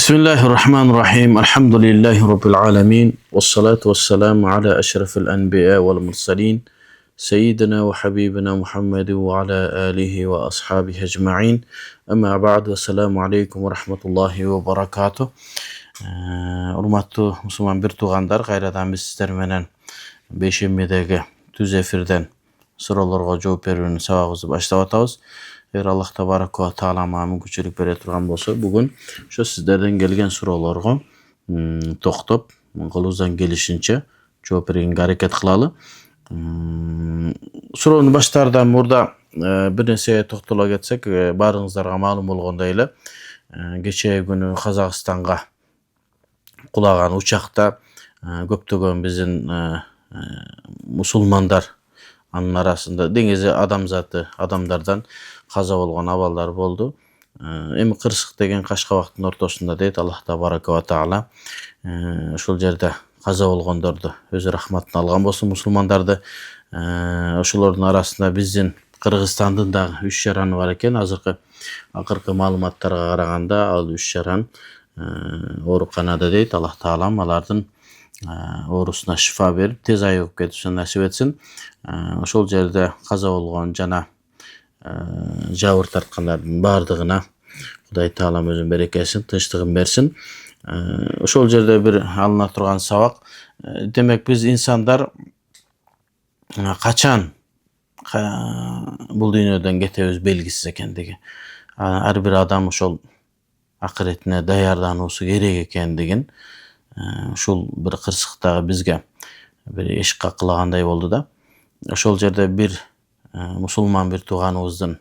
Bismillahirrahmanirrahim. Elhamdülillahi Rabbil alemin. Vessalatu vesselamu ala eşrefil enbiya vel mursalin. Seyyidina ve habibina Muhammed ve ala alihi ve ashabihi ecma'in. Amma ba'd ve selamu aleykum ve rahmetullahi ve barakatuh. Urmatlı Müslüman bir tuğandar, gayradan biz sizler menen beşinmedegi tüz efirden sorularga жооп берүүнүн сабагыбызды баштап атабыз. Eğer Allah Tebaraka ve Teala mümkünçülük bere turgan bolsa, bugün şu sizlerden gelgen sorularga toktop, kolunuzdan gelişince жооп berүүгө hareket kılalı. Soruny başlardan burada bir neseye toktala getsek, barıngızlarga malum bolgonday ele, geçe günü Kazakistan'a kulagan uçakta köptөгөн bizdin musulmandar anın arasında dengezi adamlardan kaza bolgan aballar boldu. Emi Kırsyk degen Kaşkabaktın ortasında deyit Allah Tebaraka ve Teala uşul jerde kaza bolgondordu özü rahmatına algan bolsun musulmandardı. Ошолордун arasında bizdin Kırgızstandын da 3 yaranı var eken. Akırkı malumattарға karaganda al 3 yaran oorukhanada deyit. Allah Teala alardın oorusuna şifa berip tez ayıgıp ketişini nasip etsin. Ошол jerde kaza bolgon jana jabыр tartkanlardын bardыгына Kuday Taalam özün berekesin, tınçlığın bersin. Ошол jerde bir alına turgan sabak. Demek biz insanlar kaçan bul dünyadan getebиz belgisiz ekendigi. Her bir adam ошол ahiretine dayardanısı gerek ekendigin uşul bir Kırsyktagı bizge bir eşik kakılaganday boldu da. Ошол jerde bir musulman bir tuğanыбыздын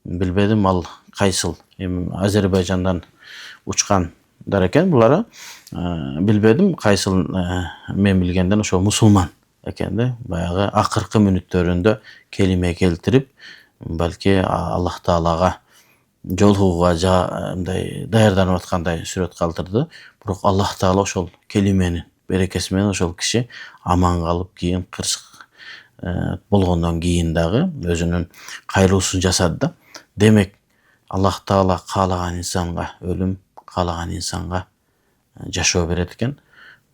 bilbedim al kaysıl Azerbaycan'dan uçkandar eken bulara bilbedim kaysıl men bilgenden ошol musulman ekende bayağı akırkı minütlerinde kelime keltirip belki Allah Teala'ga jolhuga dayardanıp atkanday süret kaldırdı. Biroq Allah Teala ошол kelimenin berekesi menen ошol kişi aman kalıp keyin Kırsyk bolgondan keyin dagı özünün kayrulusun jasady da. Demek Allah Teala kalagan insanga ölüm, kalagan insanga jaşоо beret eken.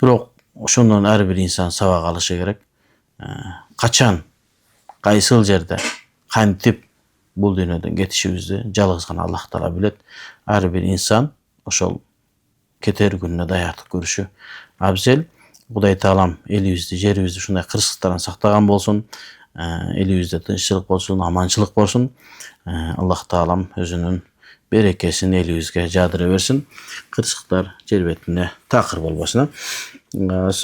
Biroq ошондон her bir insan sabak alışı gerek. Kaçan, kaysıl jerde, kantip bul dünyadan getişibizdi жалгыз gana Allah Teala bilet. Her bir insan ошол keter gününe dayartık görüşü abzel. Kuday Taalam elibizdi, jeribizdi şunday kırsyktардан saktagan bolsun. Elibizde tınççılık bolsun, amançılık bolsun. Allah Taalam özünün berekesini elibizge jadyra bersin. Kırsyktар jer betine takır bolbasına.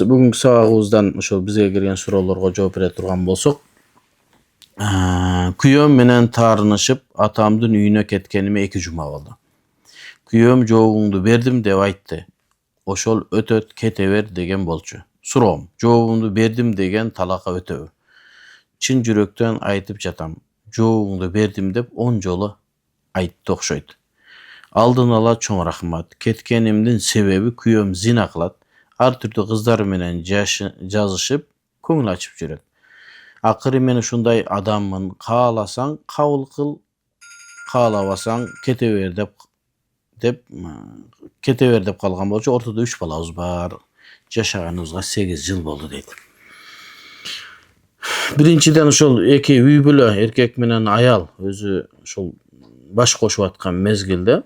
Bugünkü sabagыбызdan ошol bizge kelgen sorularga жооп бере turgan bolsok, kүйөөм менен таарынышып атамдын үйүнө кеткениме 2 жума болду. Kүйөөм жообуңду бердим деп айтты. Ошол өтөт кете бер деген болчу. Суроом, жообумду бердим деген талакка өтөбү? Чын жүрөктөн айтып жатам. Жообуңду бердим деп 10 жолу айтты окшойт. Алдын ала чоң рахмат. Кеткенимдин себеби kүйөөм зина кылат. Ар түрдүү кыздар менен жазышып, көңүл ачып жүрөт. Акыры мен ушундай адаммын. Кааласаң кабыл кыл, каалабасаң кете бер деп калган болчу. Ортодо 3 балабыз бар. Жашаганыбызга 8 жыл болду дейт. Биринчиден ошол эки үй бүлө эркек менен аял өзү ошол баш кошуп аткан мезгилде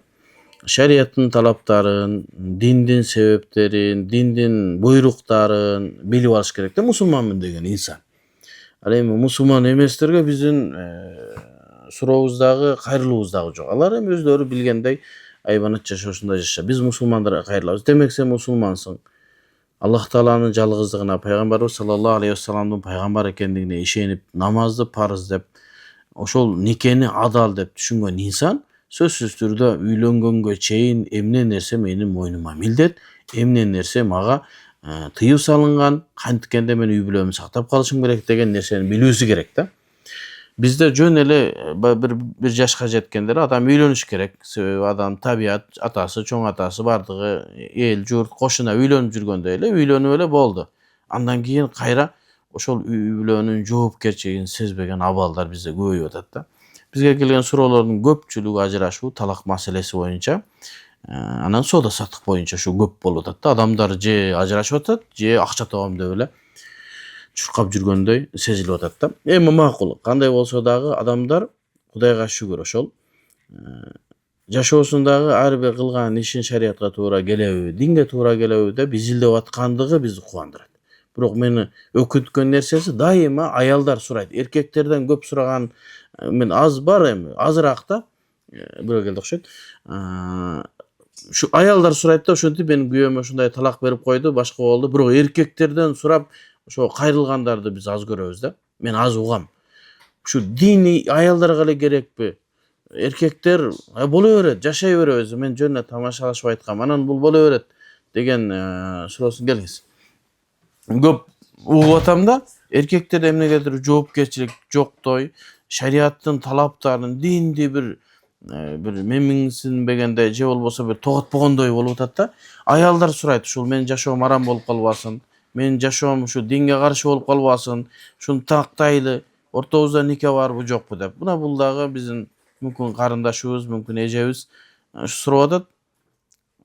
шарияттын талаптарын, диндин себептерин, диндин буйруктарын билип алыш керек да мусулманмын деген инсан. Ал эми мусулман эместерге биздин сурообуздагы, кайрылуубуздагы жок. Алар эми өздөрү билгендей айбанат жашоосунда жаша. Биз мусулмандарга кайрылабыз. Демек сен мусулмансың. Allah Teala'nın жалгыздыгына, Peygamberimiz sallallahu aleyhi ve sellem'in peygamber ekendигине ишенип, намазды парыз деп, ошол никени адал деп түшүнгөн инсан сөзсүз түрдө үйлөнгөнгө чейин эмне нерсе менин мойнума милдет, эмне нерсе мага тыюу салынган, канткенде мен үй бүлөмдү сактап калышым керек деген нерсени билүүсү керек да. Bizde жөн эле bir жашка жеткендер адам үйлөнүш керек. Себеби адам табият, атасы, чоң атасы бардыгы, эл, журт, кошуна үйлөнүп жүргөндө эле үйлөнүп эле болду. Андан кийин кайра ошол үй бүлөнүн жоопкерчилигин сезбеген абалдар бизде көбөйүп атат да. Bizge kelgen суроолордун көпчүлүгү ажырашуу, талак маселеси боюнча. Анан соода саттык боюнча şu көп болуп атат да. Адамдар же ажырашып атат, же акча табам деп эле чуркап жүргөндөй сезилип атат да. Эми макул. Кандай болсо дагы адамдар Кудайга шүгүр ошол жашоосундагы ар бир кылган ишин шариатка туура келеби, динге туура келеби деп изилдеп аткандыгы бизди кубандырат. Бирок мени өкүнткөн нерсеси дайыма аялдар сурайт. Эркектерден көп сураган мен аз бар эми, азыраак да. Бирөө келди окшойт. Şu аялдар сурайт да, ошентип менин күйөөмө ушундай талак берип койду, башка болду. Бирок эркектерден сурап ошо кайрылгандарды биз аз көрөбүз да. Мен аз угам. Şu dini аялдарга эле керекпи? Эркектер боло берет, жашай беребиз. Мен жөн эле тамашалашып айткам. Анан бул боло берет деген суроосун келгиз. Көп угуп атам да, эркектерде эмнегедир жоопкерчилик жоктой, шариаттын талаптарын, динди бир мемиңсинбегендей же болбосо бир тоготпогондой болуп атат да. Аялдар сурайт, ушул менин жашоом арам болуп калбасын, менин жашоом ушу динге каршы болуп калбасын, ушуну тактайлы, ортобузда нике барбы жокпу деп. Мына бул дагы биздин мүмкүн карындашыбыз, мүмкүн эжебиз сурап атат.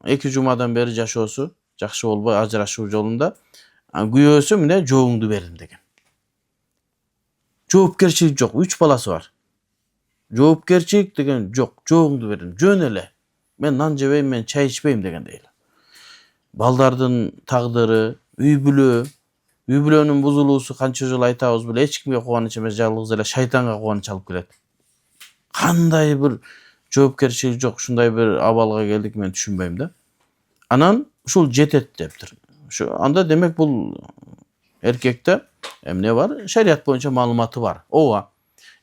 2 жумадан бери жашоосу жакшы болбой ажырашуу жолунда. Күйөөсү мына жообуңду бердим деген. Жоопкерчилик жок, 3 баласы бар. Жоопкерчилик деген жок, жообуңду бердим. Жөн эле. Мен нан жебейм, мен чай ичпейм дегендей эле. Балдардын тагдыры, үй бүлөнүн бузулуусу канча жолу айтабыз беле, эч кимге кубаныч эмес, жалгыз эле шайтанга кубаныч алып келет. Кандай бир жоопкерчилик жок, ушундай бир абалга келдик, мен түшүнбөйм да. Анан ушул жетет дептир. Анда демек бул эркекте эмне бар? Шариат боюнча маалыматы бар. Ооба.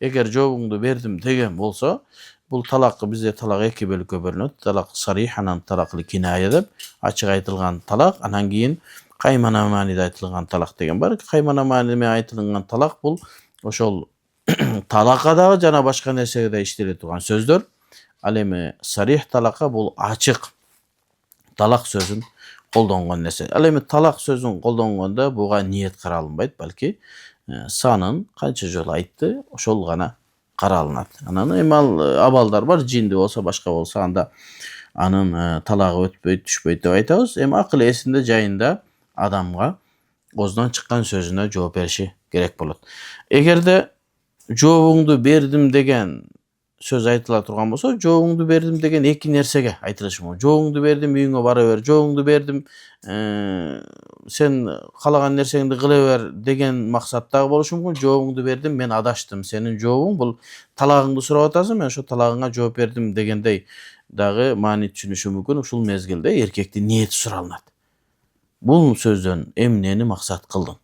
Эгер жообуңду бердим деген болсо, бул талак, бизде талак 2 бөлүккө бөлүнөт. Талак сарих, анан талак киная деп, ачык айтылган талак, анан кийин каймана мааниде айтылган талак деген бар. Каймана мааниде айтылган талак бул ошол талакка дагы жана башка нерсеге да иштеле турган сөздөр. Ал эми сарих талакка бул ачык талак сөзүн колдонгон нерсе. Ал эми талак сөзүн колдонгондо буга ниет каралынбайт, балки санын канча жолу айтты, ошол гана каралынат. Анан эми абалдар бар, жинди болсо, башка болсо, анда анын талагы өтпөйт, түшпөйт деп айтабыз. Эми акыл эсинде жайында адамга оозунан чыккан сөзүнө жооп бериши керек болот. Эгерде жообуңду бердим деген сөз айтыла турган болсо, жообуңду бердим деген 2 нерсеге айтылышы мүмкүн. Жообуңду бердим, үйүңө бара бер. Жообуңду бердим, сен калаган нерсеңди кыла бер деген максаттагы болушу мүмкүн. Жообуңду бердим, мен адаштым. Сенин жообуң бул талагыңды сурап атасың, мен ошо талагыңа жооп бердим дегендей дагы маани түшүнүшү мүмкүн. Ушул мезгилде эркектин ниети суралынат. Бул сөздөн эмнени максат кылдың?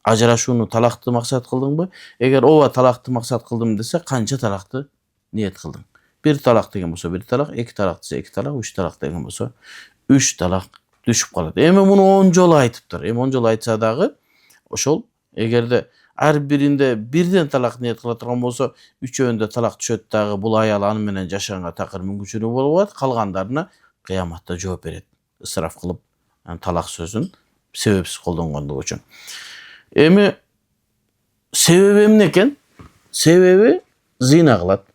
Ажырашууну талакты максат кылдыңбы? Эгер ооба талакты максат кылдым десе, канча талакты ниет кылдың? 1 талак деген болсо 1 талак, 2 талак десе 2 талак, 3 талак деген болсо 3 талак түшүп калат. Эми муну 10 жолу айтыптыр. Эми 10 жолу айтса дагы ошол эгерде ар биринде бирден талак ниет кыла турган болсо, үчөөндө талак түшөт дагы, бул аял аны менен жашаганга такыр мүмкүнчүлүгү болуп калат. Калгандарына кыяматта жооп берет. Ысыраф кылып талак сөзүн себепсиз колдонгондугу үчүн. Эми себеби эмне экен? Себеби зина кылат.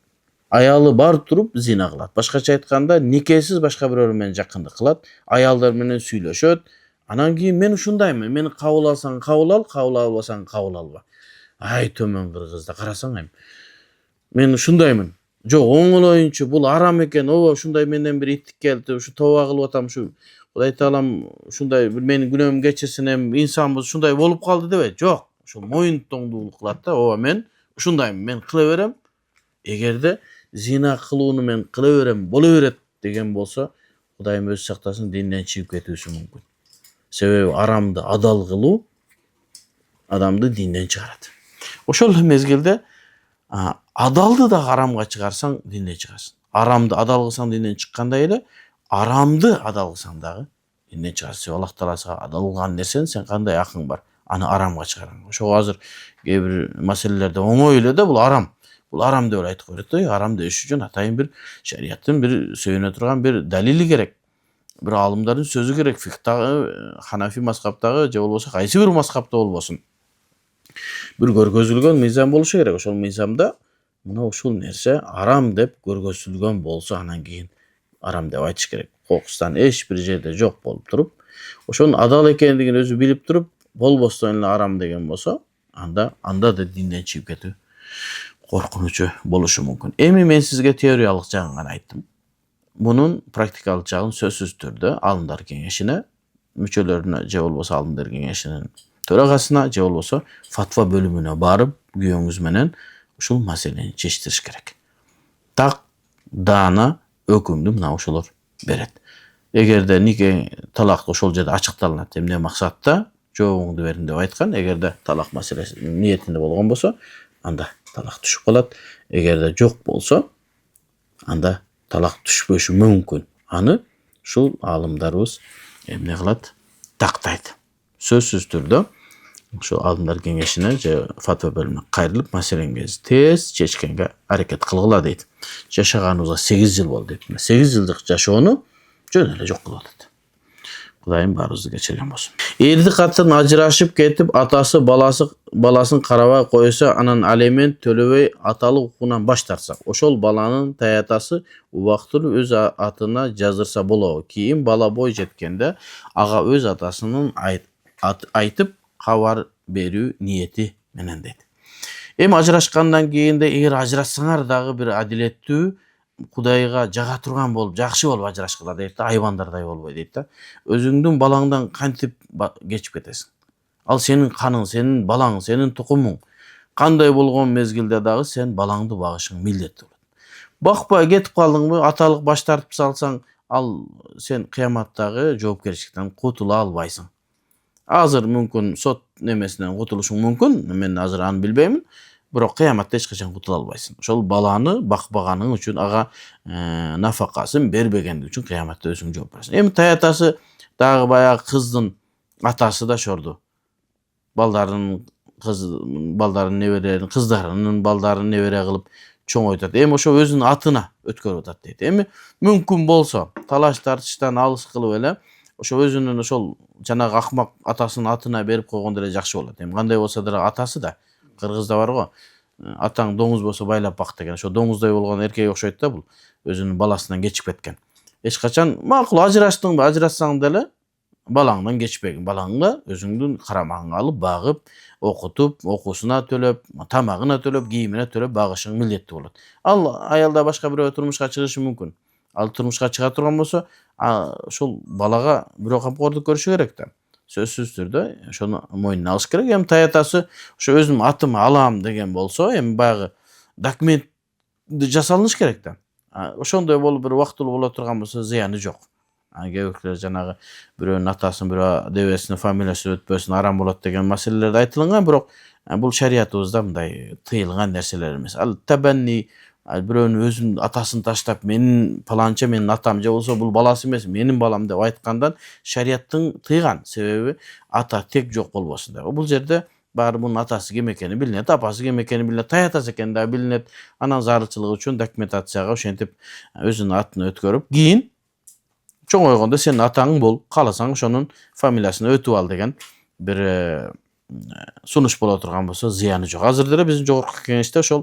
Аялы бар туруп зина кылат. Башкача айтканда, никесиз башка бирөө менен жакындык кылат, аялдар менен сүйлөшөт. Анан кийин мен ушундаймын, мени кабыл алсаң кабыл ал, кабыл албасаң кабыл алба. Ай төмөн кыргызда карасаң эми. Мен ушундаймын. Жок, оңолоюнчу бул арам экен. Ооба, ушундай менден бир иттик келди, ушу тооба кылып атам, ушу Кудай таалам ушундай бир менин күнөөм кечирсин, эми инсанбыз, ушундай болуп калды дебейт. Жок, ошол моюн тоңдуулук кылат да. Ооба, мен ушундаймын, мен кыла берем. Эгерде зина кылууну мен кыла берем, боло берет деген болсо, Кудайым өзү сактасын, динден чыгып кетүүсү мүмкүн. Себеби арамды адал кылуу адамды динден чыгарат. Ошол мезгилде адалды да арамга чыгарсаң, динден чыгарсың. Арамды адал кылсаң динден чыккандай эле, арамды адал кылсаң дагы динден чыгарсың. Аллах Таала сага адал кылган нерсени сен кандай акың бар, аны арамга чыгараң. Ошого азыр кээ бир маселелерде оңой эле да, бул арам. Бул арам деп айтып коет. Арам деш үчүн атайын бир шариаттын бир сөйнө турган бир далили керек. Бир алымдардын сөзү керек. Фикhtагы, Ханафи мазхабтагы же болбосо кайсы бир мазхабта болбосун. Бир көргөзүлгөн мыйзам болушу керек. Ошол мыйзамда мына ушул нерсе арам деп көргөзүлгөн болсо, анан кийин арам деп айтыш керек. kokustан eç bir jerde jok bolup turup, oşonun adal ekendigini özü bilip turup, bolboston эле aram degen bolsa, anda da dinden çıkıp ketүү korkunucu boluşu mümkün. Emi men sizge teoriyalık jagын gana ayttım. Bunun praktikalik jagын sözsüz türde alımlar kengeşine, müçelerine je bolbosa alımlar kengeşinin töregasına je bolbosa fatva bölümüne barıp güýöňüz menen uşul maseleni çeştiriş gerek. Tak dana ökümdü mına uşular beret. Egerde nike talak ошол жерде açıktalanat emne maksatda joğuňdu berin dep aytkan. Egerde talak maselesi niyetinde bolgon bolsa, anda talak düşüp kalat. Egerde jok bolsa, anda talak düşpöşü mümkün. Anı şul alımdarыбыз emne kılat? Taktaydı. Sözsüz türde şu alımlar kengeşine je fatwa bölümüne kayrılıp maseleniňizi tez çeşkenge hareket kılgıla deydi. Yaşaganybıza 8 yıl boldu deydi. 8 yıllık yaşoonu jön ele jok kıladı. Kudayım barızı geçirgen bolsun. Erdi katın ajırashıp ketip atası balasın karabay koysa anan aliment төлöbey atalık hukukundan baş tartsa. Oşol balanın tayatası ubaktılı öz atına жазырса bolobу. Kийин bala boy jetkende aga öz atasının aytıp habar berүү niyeti menen deydi. Em ajırashkandan keyin de eger ajırashsaňar dagы bir adilеттүү Kudayga jaga turgan bolup, jakşı bolup ajırashkıla deydi da, hayvandarday bolboy deydi da. Özüňdün balаңdan kantip geçip ketesin. Al senin kanın, senin balaң, senin tukumuň. Kanday bolgon mezgilde dagы sen balaňdy bagışyň milletli bolat. Bakpa ketip kaldyňmy, atalyk baş tartıp salsaň, al sen kıyamatdagı joopkerçilikden kutula albaýsyň. Hazır mümkün sot nemesinden kutuluşuň mümkün, men hazır any bilbeymin. Biroq kıyamatda hiç kaçan kutula albaýsın. Şol balany bakbaganyň üçin aga nafakasyny berbegendi üçin kıyamatda özüň joop bersin. Em tayatasy dagı bayağı kızdın atası da şordu. Baldarının neberelerini, kızlarının baldarını nebere kılıp çoň oytat. Em oşo özünün atına ötkör otat deydi. Emi mümkün bolsa talaş tartıştan alys kılıp ele oşo özünün oşol janaky akmak atasının atına berip koygon dele jakşı bolat. Em kanday bolsa da atası da Kırgızda var go. Ataң doňuz bolsa baylap bak degen. Şo doňuzday bolgan erkek okşoýt da bul. Özünün balasından geçip ketken. Hiç kaçan makul ajıraşdyňby, ajıraşsaň dele balaňdan geçpegin. Balaňda özüňdün karamagyny alıp bagyp, okutup, okusuna tölöp, tamagyna tölöp, giyimine tölöp bagışyň milletli bolat. Al ayalda başka bir turmuşga çygyşy mümkün. Al turmuşga çıga turgan bolsa, şol balaga bir kamkorluk görüşü gerek de. Sözsüz türde şonu moýnuna alyş gerek. Hem tayatasy şu özüm atymy alam degen bolsa, hem bagı dokument jasalanyş gerek de. Oşondoy bolup bir wagtly bola turgan bolsa ziýany jok. Gebekler janagy biröwnün atasyny, birö debesini, familiýasy ötbesin aram bolat degen meselelerde aytylgan, biroq bul şeriatybızda mындай tyýylgan nerseler emes. Al tabanni biröwnün özünün atasyny taşlap menin palança menin atam je bolsa bul balasy emes, menin balam dep aytkandan şeriatyň tyýgan. Sebebi ata tek jok bolbosun dep. Bul jerde bari bunun atası kim ekeni bilinet, apası kim ekeni bilinet, tayatası ekeni de bilinet. Anan zarylçylygy üçin dokumentasiýaga oşentip özünün atyny ötkörüp giyin. Çoň oýgonda senin ataň bol, kalasaň şonun familiýasyny ötüp al degen bir sunuş bola turgan bolsa ziýany jok. Hazırda biziň jogorku kengeşde şol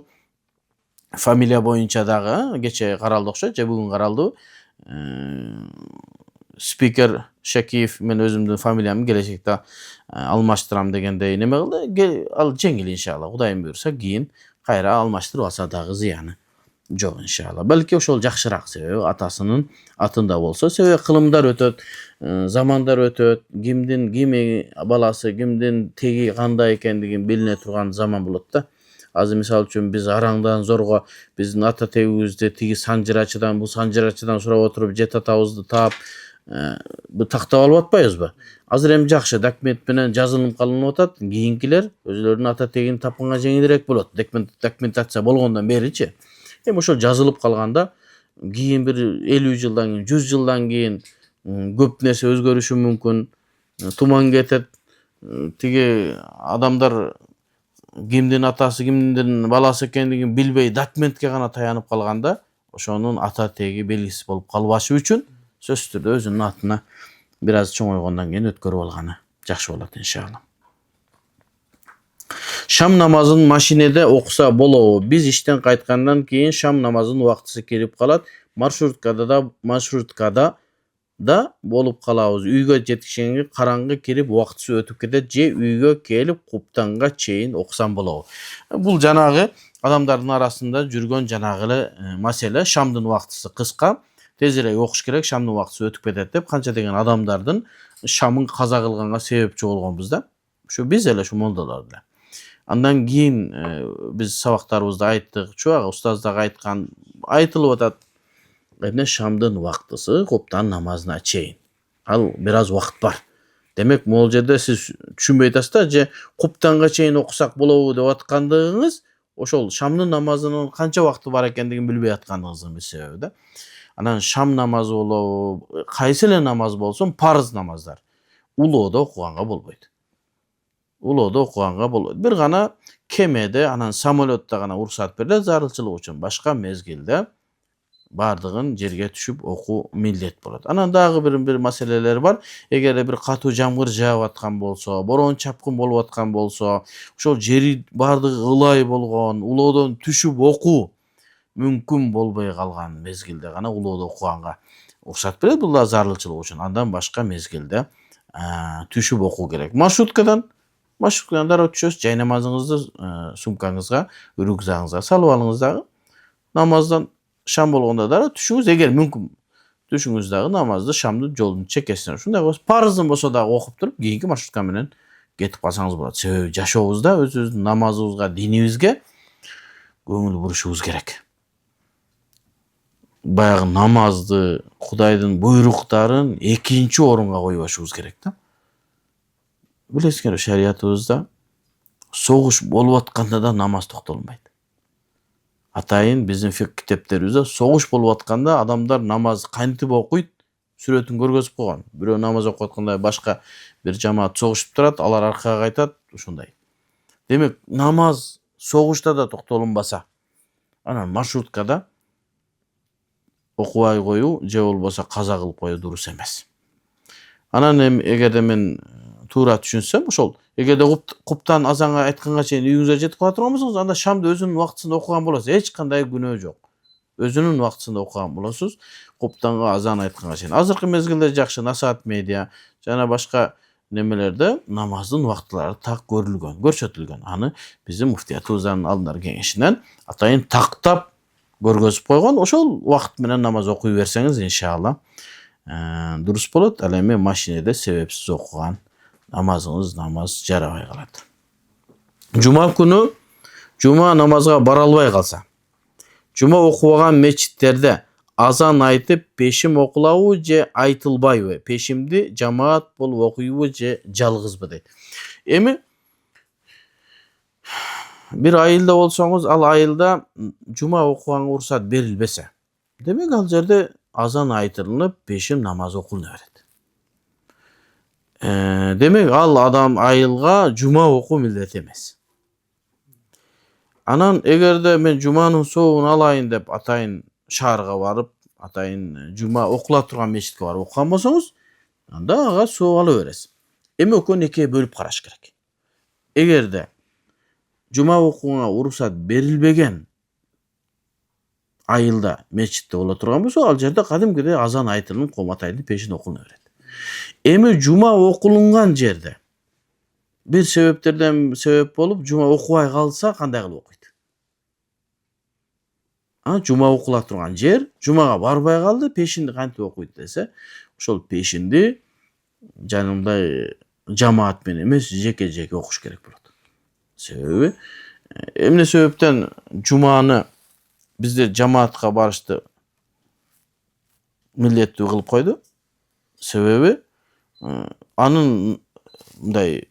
familiýa boýunça dagı geçe garaldy okşoýt, je bugün garaldy. Speaker Şakiyev men özümdün familiýamy gelecekde almaştyram degende neme kıldy? Al jengil inşallah. Hudaýym buyursa giyin gaýra almaştyryp alsa dagı ziýany jok inşallah. Belki oşol jakşyrak sebebi atasynyň atynda bolsa, sebebi kılımdar ötöt, zamandar ötöt, kimdin kimi balasy, kimdin tegi kanday ekendigin biline turgan zaman bolat da. Az misal üçin biz araňdan zorga biziň ata tegibizde tigi sanjyraçydan bu sanjyraçydan sorap oturup jet atabızdy tap bu taktap alyp atpaýbızby? Hazır hem jakşı dokument menen жазылып kalanyp atat. Kийinkiler özleriniň ata tegini tapganga jeňilrek bolat. Dokumentasiýa bolgondan beriçi. Hem oşol жазылып kalganda keyin bir 50 ýyldan keyin, 100 ýyldan keyin köp nerse özgörüşi mümkün. Tuman getet. Tigi adamlar kimdin atasy, kimdin balasy ekendigin bilbey dokumentke gana taýanyp kalganda oşonun ata tegi belgisi bolup kalbaşy üçin söz türde özünün atyna biraz çoň oýgondan keyin ötkörüp algany jakşı bolat inşallah. Şam namazын maşinede okusa bolobу? Biz işten kaytkandan keyin şam namazının wagtysy kelip kalat. Marşrutkada da bolup kalabız. Üyge жетишкенге караңгы кирип убактысы өтүп кетет же üyge келип куптанга чейин окусам болобу. Бул жанагы адамдардын арасында жүргөн жанагы эле маселе. Шамдын убактысы кыска, тезирээк окуш керек, шамдын убактысы өтүп кетет деп канча деген адамдардын шамын каза кылганга себепчи болгонбуз да. Ушу биз эле, ушу молдолор эле. Андан кийин биз сабактарыбызда айттык, чубак устаз дагы айткан, айтылып атат. Эмне шамдын убактысы куптан намазына чейин. Ал бир аз убакыт бар. Демек, могул жерде сиз түшүнбөй атасыз да, же куптанга чейин окусак болобу деп аткандыгыңыз, ошол шамдын намазынын канча убакыты бар экендигин билбей атканыңыздын бир себеби да. Анан шам намазы болобу, кайсы эле намаз болсун, парыз намаздар улоодо окуганга болбойт. Улоодо окуганга болбойт. Бир гана кемеде, анан самолетто гана уруксат берилет зарылчылык үчүн. Башка мезгилде бардыгын жерге түшүп окуу милдет болот. Анан дагы бир маселелер бар. Эгер бир катуу жамгыр жаап аткан болсо, борон чапкын болуп аткан болсо, ошол жери бардыгы ылай болгон, улоодон түшүп окуу мүмкүн болбой калган мезгилде гана улоодо окуганга уруксат берет. Бул да зарылчылык үчүн. Андан башка мезгилде түшүп окуу керек. Маршруткадан дароо түшөсүз, жай намазыңызды сумкаңызга, рюкзагыңызга салып алыңыз дагы. Намаздан шам болгондо дароо түшүңүз, эгер мүмкүн түшүңүз дагы намазды шамды жолдун чекесине. Ушундай болсо, парыздын болсо дагы окуп туруп, кийинки маршрутка менен кетип калсаңыз болот. Себеби жашообузда өзүбүздүн намазыбызга, динибизге көңүл бурушубуз керек. Баягы намазды, Кудайдын буйруктарын экинчи орунга койбошубуз керек да. Билесиңер, шариятыбызда согуш болуп атканда да намаз токтолбойт. Атайын биздин фик китептерибизде согуш болуп атканда адамдар намаз кантип окуйт, сүрөтүн көргөзүп койгон. Бирөө намаз окуп атканда башка бир жамаат согушуп турат, алар аркага кайтат, ушундай. Демек, намаз согушта да токтолунбаса, анан маршруткада окубай коюу же болбосо каза кылып коюу дурус эмес. Анан эгерде мен туура түшүнсөм, ошол эгерде куптан азанга айтканга чейин үйүңүзгө жетип кала турган болсоңуз, анда шамды өзүнүн убактысында окуган болосуз. Эч кандай күнөө жок. Өзүнүн убактысында окуган болосуз, куптанга азан айтканга чейин. Азыркы мезгилде жакшы Насаат медиа жана башка немелерде намаздын убактылары так көрсөтүлгөн. Аны биздин муфтиятыбыздын алдындар кеңешинен атайын тактап көргөзүп койгон. Ошол убакыт менен намаз окуй берсеңиз, иншалла дурус болот. Ал эми машинеде себепсиз окуган намазыңыз намаз жарабай калат. Жума күнү жума намазга бара албай калса, жума окубаган мечиттерде азан айтып пешим окулабы же айтылбайбы? Пешимди жамаат болуп окуйбу же жалгызбы дейт. Эми бир айылда болсоңуз, ал айылда жума окуганга уруксат берилбесе, демек ал жерде азан айтылынып, пешим намаз окулуна берет. Демек, ал адам айылга жума окуу милдет эмес. Анан эгерде мен жуманын сообун алайын деп атайын шаарга барып, атайын жума окула турган мечитке барып окуган болсоңуз, анда ага сооп ала бересиз. Эми экөөнү экиге бөлүп караш керек. Эгерде жума окуганга уруксат берилбеген айылда мечитте бола турган болсо, ал жерде кадимкидей азан айтылынып, коматайдын пешин окулуна берет. Эми жума окулунган жерде бир себептерден себеп болуп жума окубай калса, кандай кылып окуйт? Жума окула турган жер жумага барбай калды, пешинди кантип окуйт десе, ошол пешинди жанагындай жамаат менен эмес, жеке-жеке окуш керек болот. Себеби эмне себептен жуманы бизде жамаатка барышты милдеттүү кылып койду? Себеби анын мындай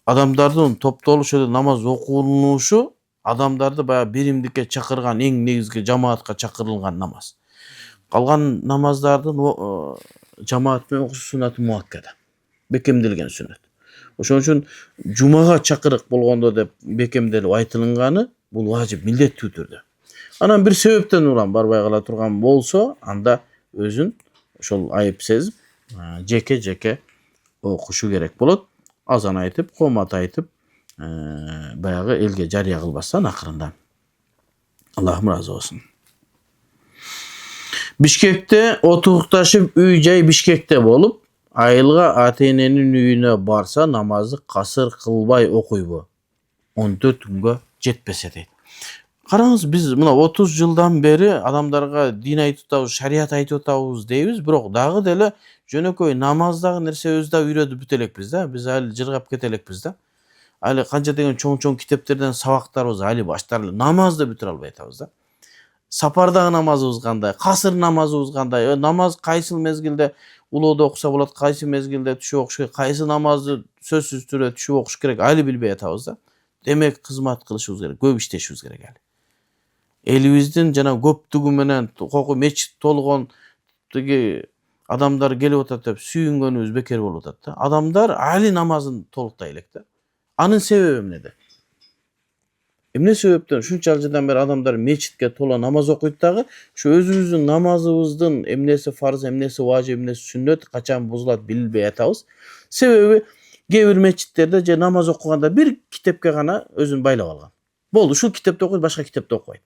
адамдардын топтолушу, намаз окулушу адамдарды баягы биримдикке чакырган, эң негизги жамаатка чакырылган намаз. Калган намаздардын жамаат менен окушу суннаты муаккада, бекемделген сүннөт. Ошон үчүн жумага чакырык болгондо деп бекемделип айтылынганы бул важип, милдеттүү түрдө. Анан бир себептен улам барбай кала турган болсо, анда өзүн ошол айып сезип, жеке-жеке окушу керек болот. Азан айтып, комат айтып, баягы элге жарыя кылбастан акырында. Аллахым ыраазы болсун. Bişkekte oturuktashıp üy jay Bişkekte bolup, ayılga ata-enenin üyüne barsa namazı kasır kılbay okuybu. 14 günge jetpese deyt. Karаңыз, biz mına 30 yıldan beri adamlarga din aytıp atabız, şariat aytıp atabız deybiz, birok dagı dele jönököy namazdagı nerse özü da üýretip bütelekpiz da. Biz hali jırgap ketelekpiz da. Hali kança degen çoň kiteplerden sabaklarыбыз hali baştarly namazды бүтüre alбай atabız da. Sapardağı namazыбыз kандай, kasır namazыбыз kандай, namaz kaysı mezgilde ulooda okusa bolat, kaysı mezgilde tüşüp okuş kerek, kaysı namazды sözsüz türe tüşüp okuş kerek, hali bilbey atabız da. Demek kızmat kılışыбыз керек, көп işleşibиz керек hali. Elimizdin jana köptügü menen koku meçit tolgon tigi adamlar gelip otat dep sүйüngөнübüz beker bolup atat da. Adamlar hali namazın tolukтай elek da. Anın sebebi emnede? Emne sebepten şunçal жылдан beri adamlar meçitke tola namaz okuyup dagı şu özümüzdün namazыбыздын emnesi farz, emnesi vacip, emnesi sünnet kaçan bozulat bilbey atabız. Sebebi kebir meçitlerde je namaz okuganda bir kitepke gana özün baylap algan. Boldu, şu kitepte okuyup başka kitepte okuybayt.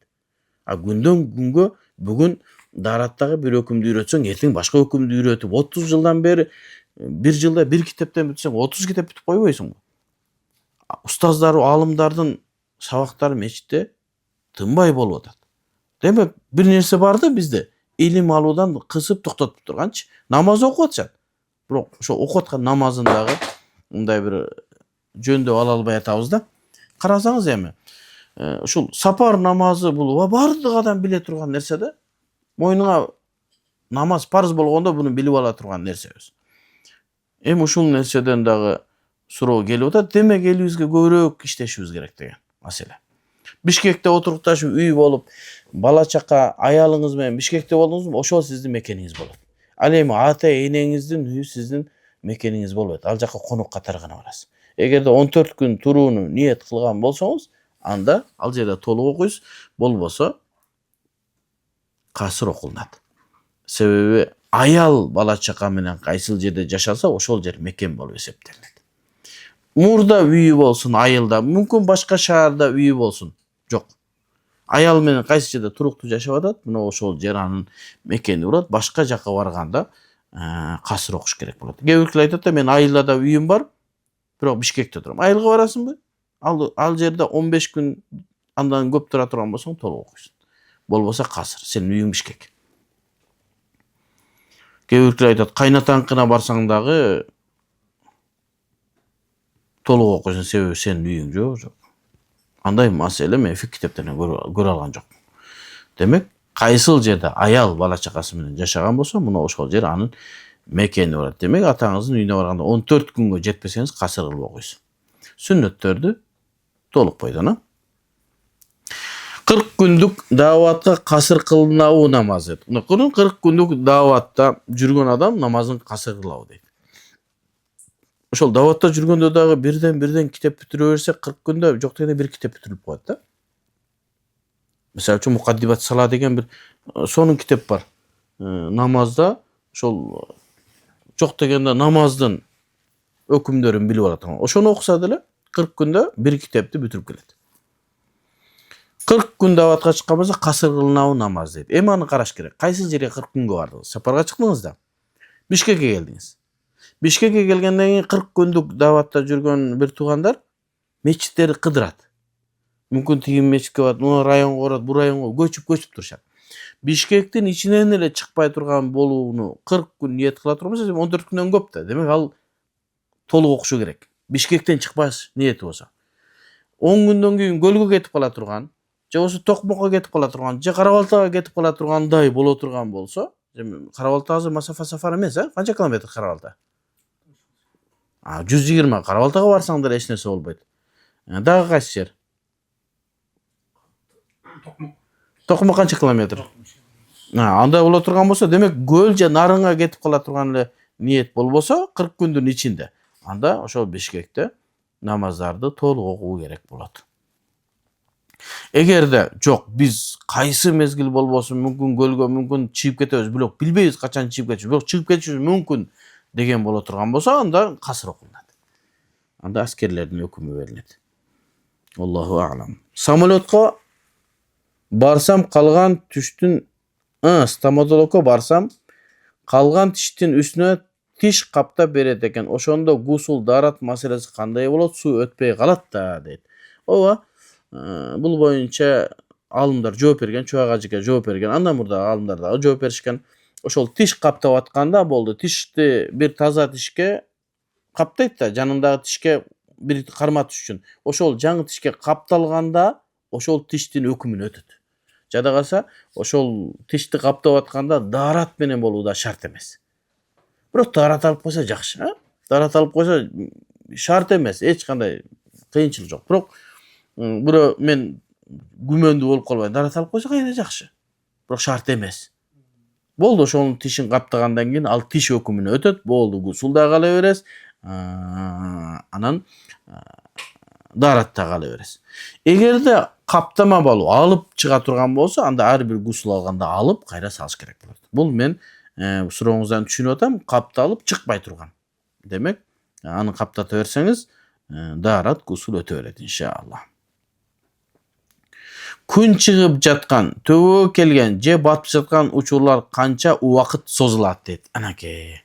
Günden günge bugün daratdagı bir hökümdü üretseň, erteň başka hökümdü üretip 30 yıldan beri bir yılda bir kitepten bütseň 30 kitep бүтüp koyboýsunmu? Ustazlar, alımdardın sabaktary meçitde tınbay bolup atat. Demek bir nerse barda bizde ilim alууdan kısıp toktatıp turgançı. Namaz okup atşat. Birok şo okup atkan namazındagı mындай bir жөндөп ала албай atabız da. Karasaňız emi, şul sapar namazı bulup bardыk adam bile turgan nerse de moýnuňa namaz farz bolgonda bunu bilip ala turgan nersebиz. Em uşul nerseden dagı suroo gelip atat. Demek elibizge köpürөөк işleşibиz gerek degen mesele. Bişkekte oturuktaşıp üy bolup, bala çaka ayalıňyz menen Bişkekte bolduňuzmy, oşol sizdin mekeniňiz bolat. Al emi ata eneňizdin üýü sizdin mekeniňiz bolbойт. Al jaka konuk katary gana barasy. Egerde 14 gün turuunu niyet kılgan bolsoňuz, anda al jerde toluk okuýsuz, bolbosa kasır okulunat. Sebebi ayal bala çaka menen kaysyl jerde jaşasa oşol jer meken bolup esepdelet. Murda üyü bolsun, ayılda, mümkün başka şaharda üyü bolsun. Jok. Ayal menen kayсы jerde turuktu jaşap atat, muna oşol jer anın mekeni bolat. Başka jaka barganda kasır okuş gerek bolat. Kebirkiler aytat da men ayılda da üyüm bar, birok Bişkekte turam. Ayılga barasynby? Al jerde 15 gün andan köp tura turgan bolsoň toluk okuýsun. Bolbosa kasır, senin üyüň Bişkek. Kebirkiler aytat, kaynatankına barsaň dagı toluk okuýsun, sebebi senin üyüň jok. Anday masele men fik kiteplerine görө algan jok. Demek kaysyl jerde ayal bala çakası menen jaşagan bolsa, muna oşol jer anın mekeni bolat. Demek ataňyzyň üýüne barganda 14 günge jetpeseňiz kasır kılıp okuýsun. Sünnetlerdi toluk boýdana. 40 günlük davatka kasır kılınağı namazı. 40 günlük davatta жүрgөн adam namazın kasır kılağı deyt. Oşol davatta жүрgöndө dagı birden kitep бүтürө berse 40 günde jok degende bir kitep бүтürüp koýat da. Mesela üçin Mukaddimat Sala degen bir sonun kitep bar. Namazda şol jok degende namazdın hökümlerini bilip alat. Oşonu okusa dele 40 günde bir kitepti бүтürüp gelet. 40 gün davatka çykkan bolsa kasır kılınağı namaz deyt. Em any karaş gerek. Kaysy жерге 40 günge bardınız? Saparga çykdyňyz da. Bişkek'e geldiňiz. Bişkek'e gelgenden keyin 40 günlük davatta жүрgön bir tugandar meçitleri kıdırat. Mümkün tigi meçitke barat, bu rayonga barat, bu rayonga göçüp turuşat. Bişkek'tin içinden ele çıkpay turgan boluunu 40 gün niyet kıla turmasa 14 günden köp da. Demek al toluk okuşu gerek. Bişkek'ten çıkpaz niyeti bolsa. 10 günden keyin Gölgө ketip kala turgan, je bolsa Tokmokko ketip kala turgan, je Karabaltaga ketip kala turganday bolo turgan bolsa, Karabalta azыр masafa safar emes, kança kilometr Karabalta? 120. Karabaltaga barsaň da eç nerse bolboýt. Dagı kaç yer? Tokmok kança kilometr? Anda bola turgan bolsa, demek göl je Narınga ketip kala turgan ele niyet bolbosa 40 gündün içinde. Anda oşol Bişkekte namazlardı toluk okuw gerek bolat. Egerde jok biz kaysy mezgil bolbosun, mümkün gölgө, mümkün çygyp ketebиz, bilok bilbeybiz kaçan çygyp ketişimiz, bilok çygyp ketişimiz mümkün degen bola turgan bolsa, anda kasır okunat. Anda askerlerden hökümü verilet. Allahu a'lam. Samolotga barsam kalgan tüştün Стоматологко барсам, калган тиштин үстүнө тиш каптап берет экен. Ошондо гусул даарат маселеси кандай болот? Суу өтпөй калат да дейт. Ооба, бул боюнча алымдар жооп берген, Чубак ажыке жооп берген. Андан мурдагы алымдар дагы жооп беришкен. Ошол тиш каптап атканда болду. Тишти бир таза тишке каптайт да, жанындагы тишке бир карматыш үчүн. Ошол жаңы тишке капталганда ошол тиштин өкүмүн өтөт. Жада калса, ошол тишти каптап атканда даарат менен болуу да шарт эмес. Бирок даарат алып койсо жакшы, даарат алып койсо шарт эмес, эч кандай кыйынчылык жок. Бирок бирөө мен күмөндүү болуп калбайм, даарат алып койсо кайра жакшы. Бирок шарт эмес. Болду, ошонун тишин каптагандан кийин ал тиш өкүмүн өтөт, болду, гусул да кала бересиз. Анан даарат да кала бересиз. Эгерде каптама болуп алып чыга турган болсо, анда ар бир гусул алганда алып кайра салыш керек болот. Бул мен сурооңуздан түшүнүп атам, капталып чыкпай турган. Демек, аны каптата берсеңиз, даарат, гусул өтө берет иншалла. Күн чыгып жаткан, төбөгө келген же батып жаткан учурлар канча убакыт созулат дейт. Анакей.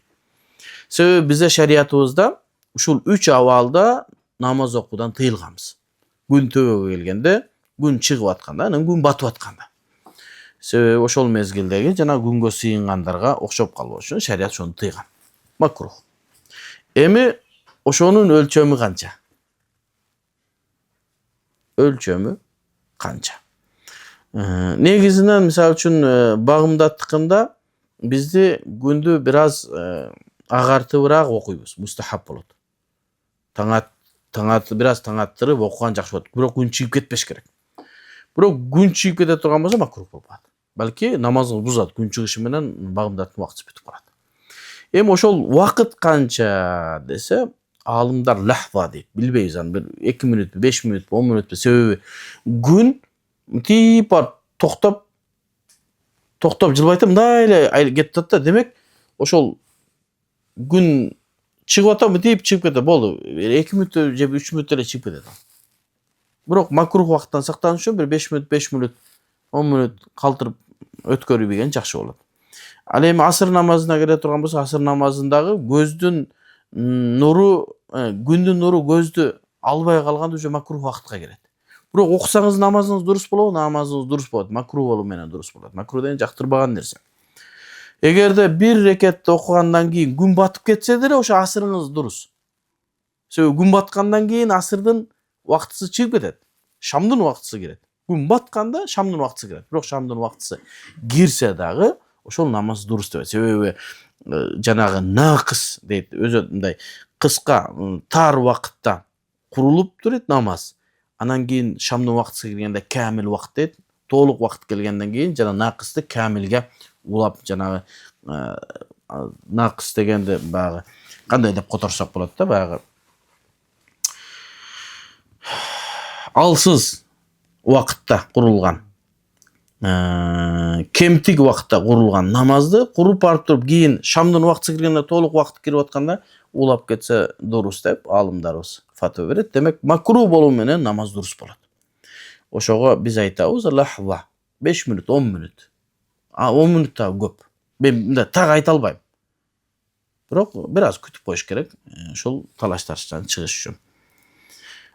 Себеби бизде шариятыбызда ушул 3 абалда намаз окуудан тыйылганбыз. Күн төбөгө келгенде, күн чыгып атканда, анан күн батып атканда. Себеби ошол мезгилдеги жана күнгө сыйынгандарга окшоп калбош үчүн шарият ошону тыйган. Макрух. Эми ошонун өлчөмү канча? Өлчөмү канча? Негизинен мисалы үчүн багымдаттыкында бизди күндү бир аз агартыбыраак окуйбуз, мустахаб болот. Таң бир аз таң аттырып окуган жакшы болот. Бирок күн чыгып кетпеш керек. Бирок күн чыгып кете турган болсо макрух болуп калат. Балки намазды бузат, күн чыгышы менен багымдаттын убактысы бүтүп калат. Эми ошол убакыт канча десе, алымдар лахва дейт. Билбейбиз аны бир 2 мүнөт, 5 мүнөт, 10 мүнөт. Себеби күн тип бар токтоп жылбайт, мындай эле кетип атат да. Демек, ошол күн чыгып атам, тип чыгып кетет. Болду. 2 мүнөт же 3 мүнөт эле чыгып кетет. Бирок макрух убакыттан сактаныш үчүн бир 5 мүнөт, 10 мүнөт калтырып өткөрүбеген жакшы болот. Ал эми асыр намазына келе турган болсо, асыр намазындагы көздүн нуру, күндүн нуру көздү албай калганда уже макрух убакытка келет. Бирок окусаңыз намазыңыз дурус болобу? Намазыңыз дурус болот. Макрух болуу менен дурус болот. Макрух деген жактырбаган нерсе. Эгерде бир рекетти окугандан кийин күн батып кетсе деле, ошо асырыңыз дурус. Себеби күн баткандан кийин асырдын убактысы чыгып кетет. Шамдын убактысы кирет. Күн батканда шамдын убактысы кирет. Бирок шамдын убактысы кирсе дагы ошол намаз дурус деп. Себеби жанагы нақыс дейт, өзү мындай кыска, тар убакытта курулуп турат намаз. Анан кийин шамдын убактысы киргенде камил убакыт дейт. Толук убакыт келгенден кийин жана нақысты камилге улап, жанагы нақыс дегенде баягы кандай деп которсок болот да, баягы алсыз убакытта курулган, кемтик убакытта курулган намазды куруп барып туруп кийин шамдын убактысы киргенде толук убакыт кирип атканда улап кетсе дурус деп алымдарыбыз фатва берет. Демек, макрух болуу менен намаз дурус болот. Ошого биз айтабыз лахва, 5 мүнөт, 10 мүнөт. 10 мүнөт да көп. Мен мындай так айта албайм. Бирок бир аз күтүп коюш керек, ошол талаш-тартыштан чыгыш үчүн.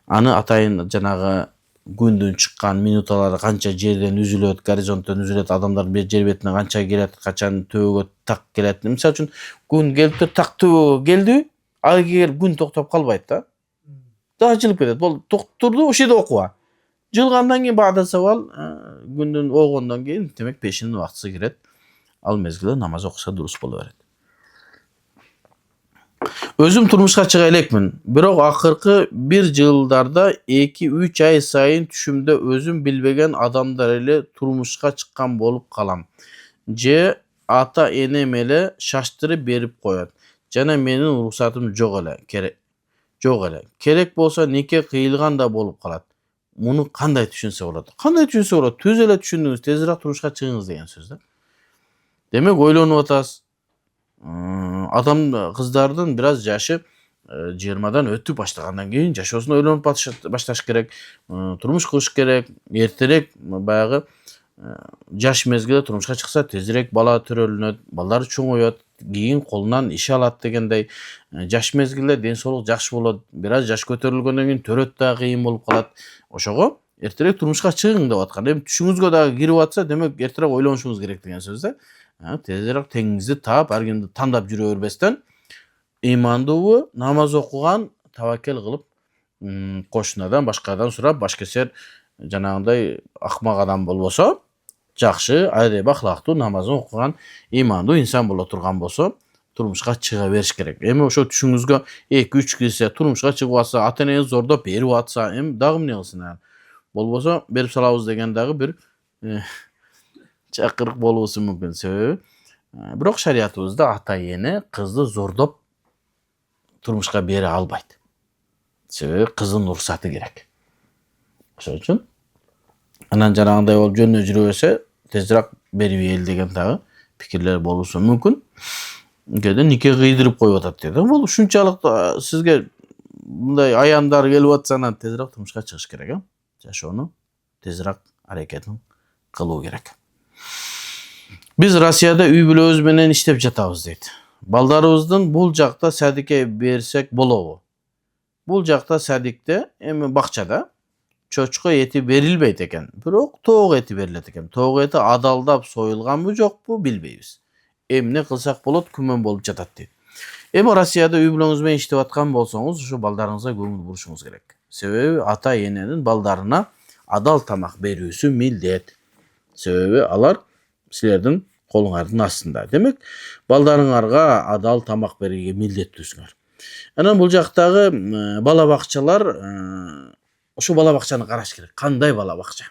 Аны атайын жанагы күндүн чыккан минуталары канча жерден үзүлөт, горизонттон үзүлөт, адамдар жер бетине канча келет, качан төбөгө так келет. Мисалы үчүн күн келип так төбөгө келди, ал эгер күн токтоп калбайт да. Дагы жылып кетет. Бул токтурду, ошол жерде окуа. Жылгандан кийин баада сабал күндүн огондон кийин демек пешинин убактысы кирет. Ал мезгилде намаз окуса дурус боло берет. Өзүм турмушка чыга элекмин. Бирок акыркы бир жылдарда 2-3 ай сайын түшүмдө өзүм билбеген адамдар эле турмушка чыккан болуп калам. Же ата энем эле шаштырып берип коет. Жана менин уруксатым жок эле. Керек болсо нике кыйылган да болуп калат. Муну кандай түшүнсө болот? Кандай түшүнсө болот? Түз эле түшүндүңүз, тезирээк турмушка чыгыңыз деген сөз да. Демек, ойлонуп атасыз. Адам кыздардын бир аз жашы 20дан өтүп баштагандан кийин жашоосун ойлонуп башташ керек, турмуш куруш керек, эртерээк баягы жаш мезгилде турмушка чыкса тезирээк бала төрөлүнөт, балдар чоңоет, кийин колунан иш алат дегендей. Жаш мезгилде ден соолук жакшы болот, бир аз жаш көтөрүлгөндөн кийин төрөт дагы кыйын болуп калат. Ошого эртерээк турмушка чыгың деп аткан. Эми түшүңүзгө дагы кирип атса, демек эртерээк ойлонушуңуз керек деген сөз да. Тезирээк теңиңизди таап, ар кимди тандап жүрө бербестен, ыймандуубу, намаз окуган, табакел кылып, кошунадан, башкадан сурап, башкесер жанагындай акмак адам болбосо, жакшы, адеп ахлактуу, намазын окуган, ыймандуу инсан боло турган болсо, турмушка чыга бериш керек. Эми ошо түшүңүзгө 2-3 кирсе, турмушка чыгып атса, ата-энеңиз зордоп берип атса, эми дагы эмне кылсын? Болбосо берип салабыз деген дагы бир чакырык болуусу мүмкүн. Себеби бирок шариятыбызда ата-эне кызды зордоп турмушка бере албайт. Себеби кыздын уруксаты керек. Ошон үчүн анан жанагындай болуп жөнүнө жүрө берсе, тезирээк берип эл деген дагы пикирлер болуусу мүмкүн. Кээде нике кыйдырып коюп атат дейт. Бул ушунчалык сизге мындай аяндар келип атса, анан тезирээк турмушка чыгыш керек, жашоону тезирээк аракетин кылуу керек. Биз Россияда үй бүлөбүз менен иштеп жатабыз дейт. Балдарыбыздын бул жакта садикке берсек болобу? Бул жакта садикте, эми бакчада чочко эти берилбейт экен. Бирок тоок эти берилет экен. Тоок эти адалдап союлганбы жокпу билбейбиз. Эмне кылсак болот, күмөн болуп жатат дейт. Эми Россияда үй бүлөңүз менен иштеп аткан болсоңуз, ушу балдарыңызга көңүл бурушуңуз керек. Себеби ата-эненин балдарына адал тамак берүүсү милдет. Себеби алар силердин колуңардын астында. Демек, балдарыңарга адал тамак берүүгө милдеттүүсүңөр. Анан бул жактагы бала бакчалар, ошо бала бакчаны караш керек. Кандай бала бакча?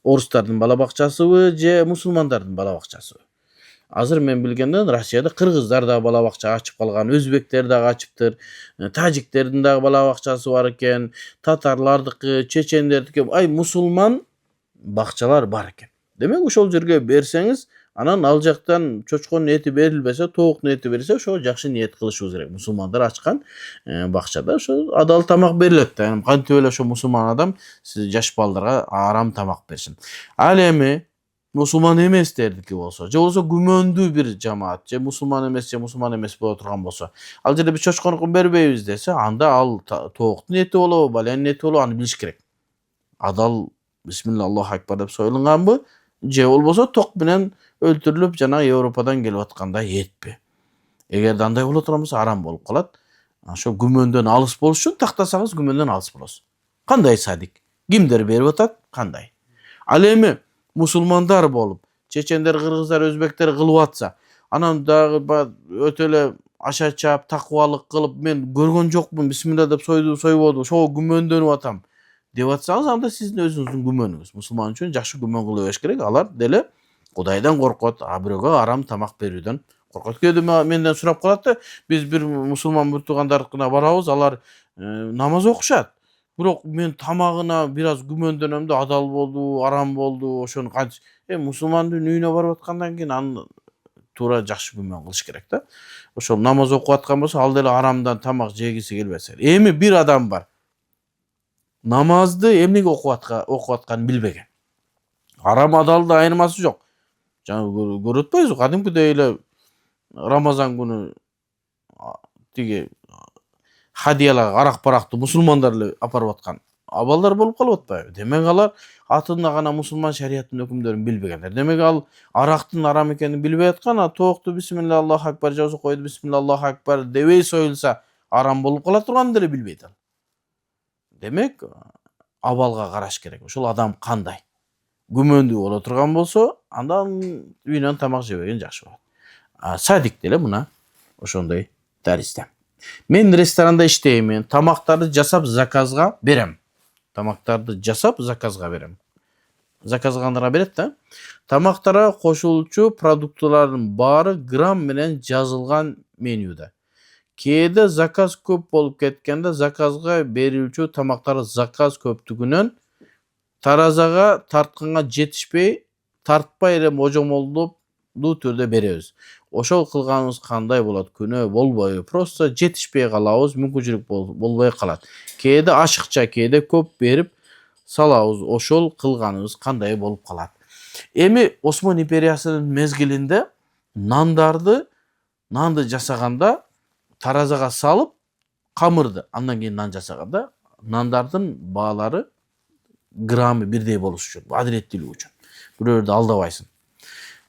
Орустардын бала бакчасыбы же мусулмандардын бала бакчасыбы? Азыр мен билгенден Россияда кыргыздар да бала бакча ачып калган, өзбектер дагы ачыптыр, тажиктердин дагы бала бакчасы бар экен, татарлардыкы, чечендердики, мусулман бакчалар бар экен. Демек, ошол жерге берсеңиз, анан ал жактан чочконун эти берилбесе, тооктун эти берилсе, ошо жакшы ниет кылышыбыз керек. Мусулмандар ачкан бакчада ошо адал тамак берилет да. Кантип эле ошо мусулман адам сиз жаш балдарга арам тамак берсин. Ал эми мусулман эместердики болсо, же болсо күмөндүү бир жамаат, же мусулман эмес боло турган болсо, ал жерде биз чочконукун бербейбиз десе, анда ал тооктун эти болобу, балянын эти болобу, аны билиш керек. Адал бисмилла Аллаху акбар деп союлганбы, же болбосо ток менен өлтүрүлүп жана Европадан келип аткандай этпи. Эгерде андай боло турган болсо арам болуп калат. Ошо күмөндөн алыс болуш үчүн тактасаңыз күмөндөн алыс болосуз. Кандай садик? Кимдер берип атат? Кандай? Ал эми мусулмандар болуп, чечендер, кыргыздар, өзбектер кылып атса, анан дагы өтө эле аша чаап, такыбалык кылып, мен көргөн жокмун, бисмилла деп сойбоду, ошого күмөндөнүп атам деп атсаңыз, анда сиздин өзүңүздүн күмөнүңүз. Мусулман үчүн жакшы күмөн кыла бериш керек. Алар деле Кудайдан коркот, бирөөгө арам тамак берүүдөн коркот. Кээде менден сурап калат да, биз бир мусулман бир туугандарыкына барабыз, алар намаз окушат. Бирок мен тамагына бир аз күмөндөнөм да, адал болду, арам болду, ошону кантип? Мусулмандын үйүнө барып аткандан кийин аны туура жакшы күмөн кылыш керек да. Ошол намаз окуп аткан болсо, ал деле арамдан тамак жегиси келбесе. Эми бир адам бар. Намазды эмнеге окуп атканын билбеген. Арам адалда айырмасы жок. Жана көрүп атпайсызбы? Кадимкидей эле Рамазан күнү тиги хадиялар, арак-паракты мусулмандар эле апарып аткан абалдар болуп калып атпайбы? Демек алар атында гана мусулман шариятынын өкүмдөрүн билбегендер. Демек ал арактын арам экенин билбей аткан, тоокту бисмилла Аллаху акбар, же болсо койду бисмилла Аллаху акбар дебей союлса арам болуп кала турганын деле билбейт ал. Демек, абалга караш керек. Ошол адам кандай? Күмөндүү боло турган болсо, андан үйүнөн тамак жебеген жакшы болот. Садик деле мына ошондой даристе. Мен ресторанда иштеймин, тамактарды жасап заказга берем. Заказ кандайга берет да? Тамактарга кошулчу продуктылардын баары грамм менен жазылган менюда. Кээде заказ көп болуп кеткенде заказга берүүчү тамактар заказ көптүгүнөн таразага тартканга жетишпей, тартпай эле можомолдуу түрдө беребиз. Ошол кылганыбыз кандай болот? Күнөө болбойбу? Просто жетишпей калабыз, мүмкүнчүлүк болбой калат. Кээде ашыкча, кээде көп берип салабыз. Ошол кылганыбыз кандай болуп калат? Эми Осман империясынын мезгилинде нанды жасаганда таразага салып камырды. Андан кийин нан жасаганда нандардын баалары граммы бирдей болушу үчүн, адилеттүүлүк үчүн. Бирөөрдү алдабайсың.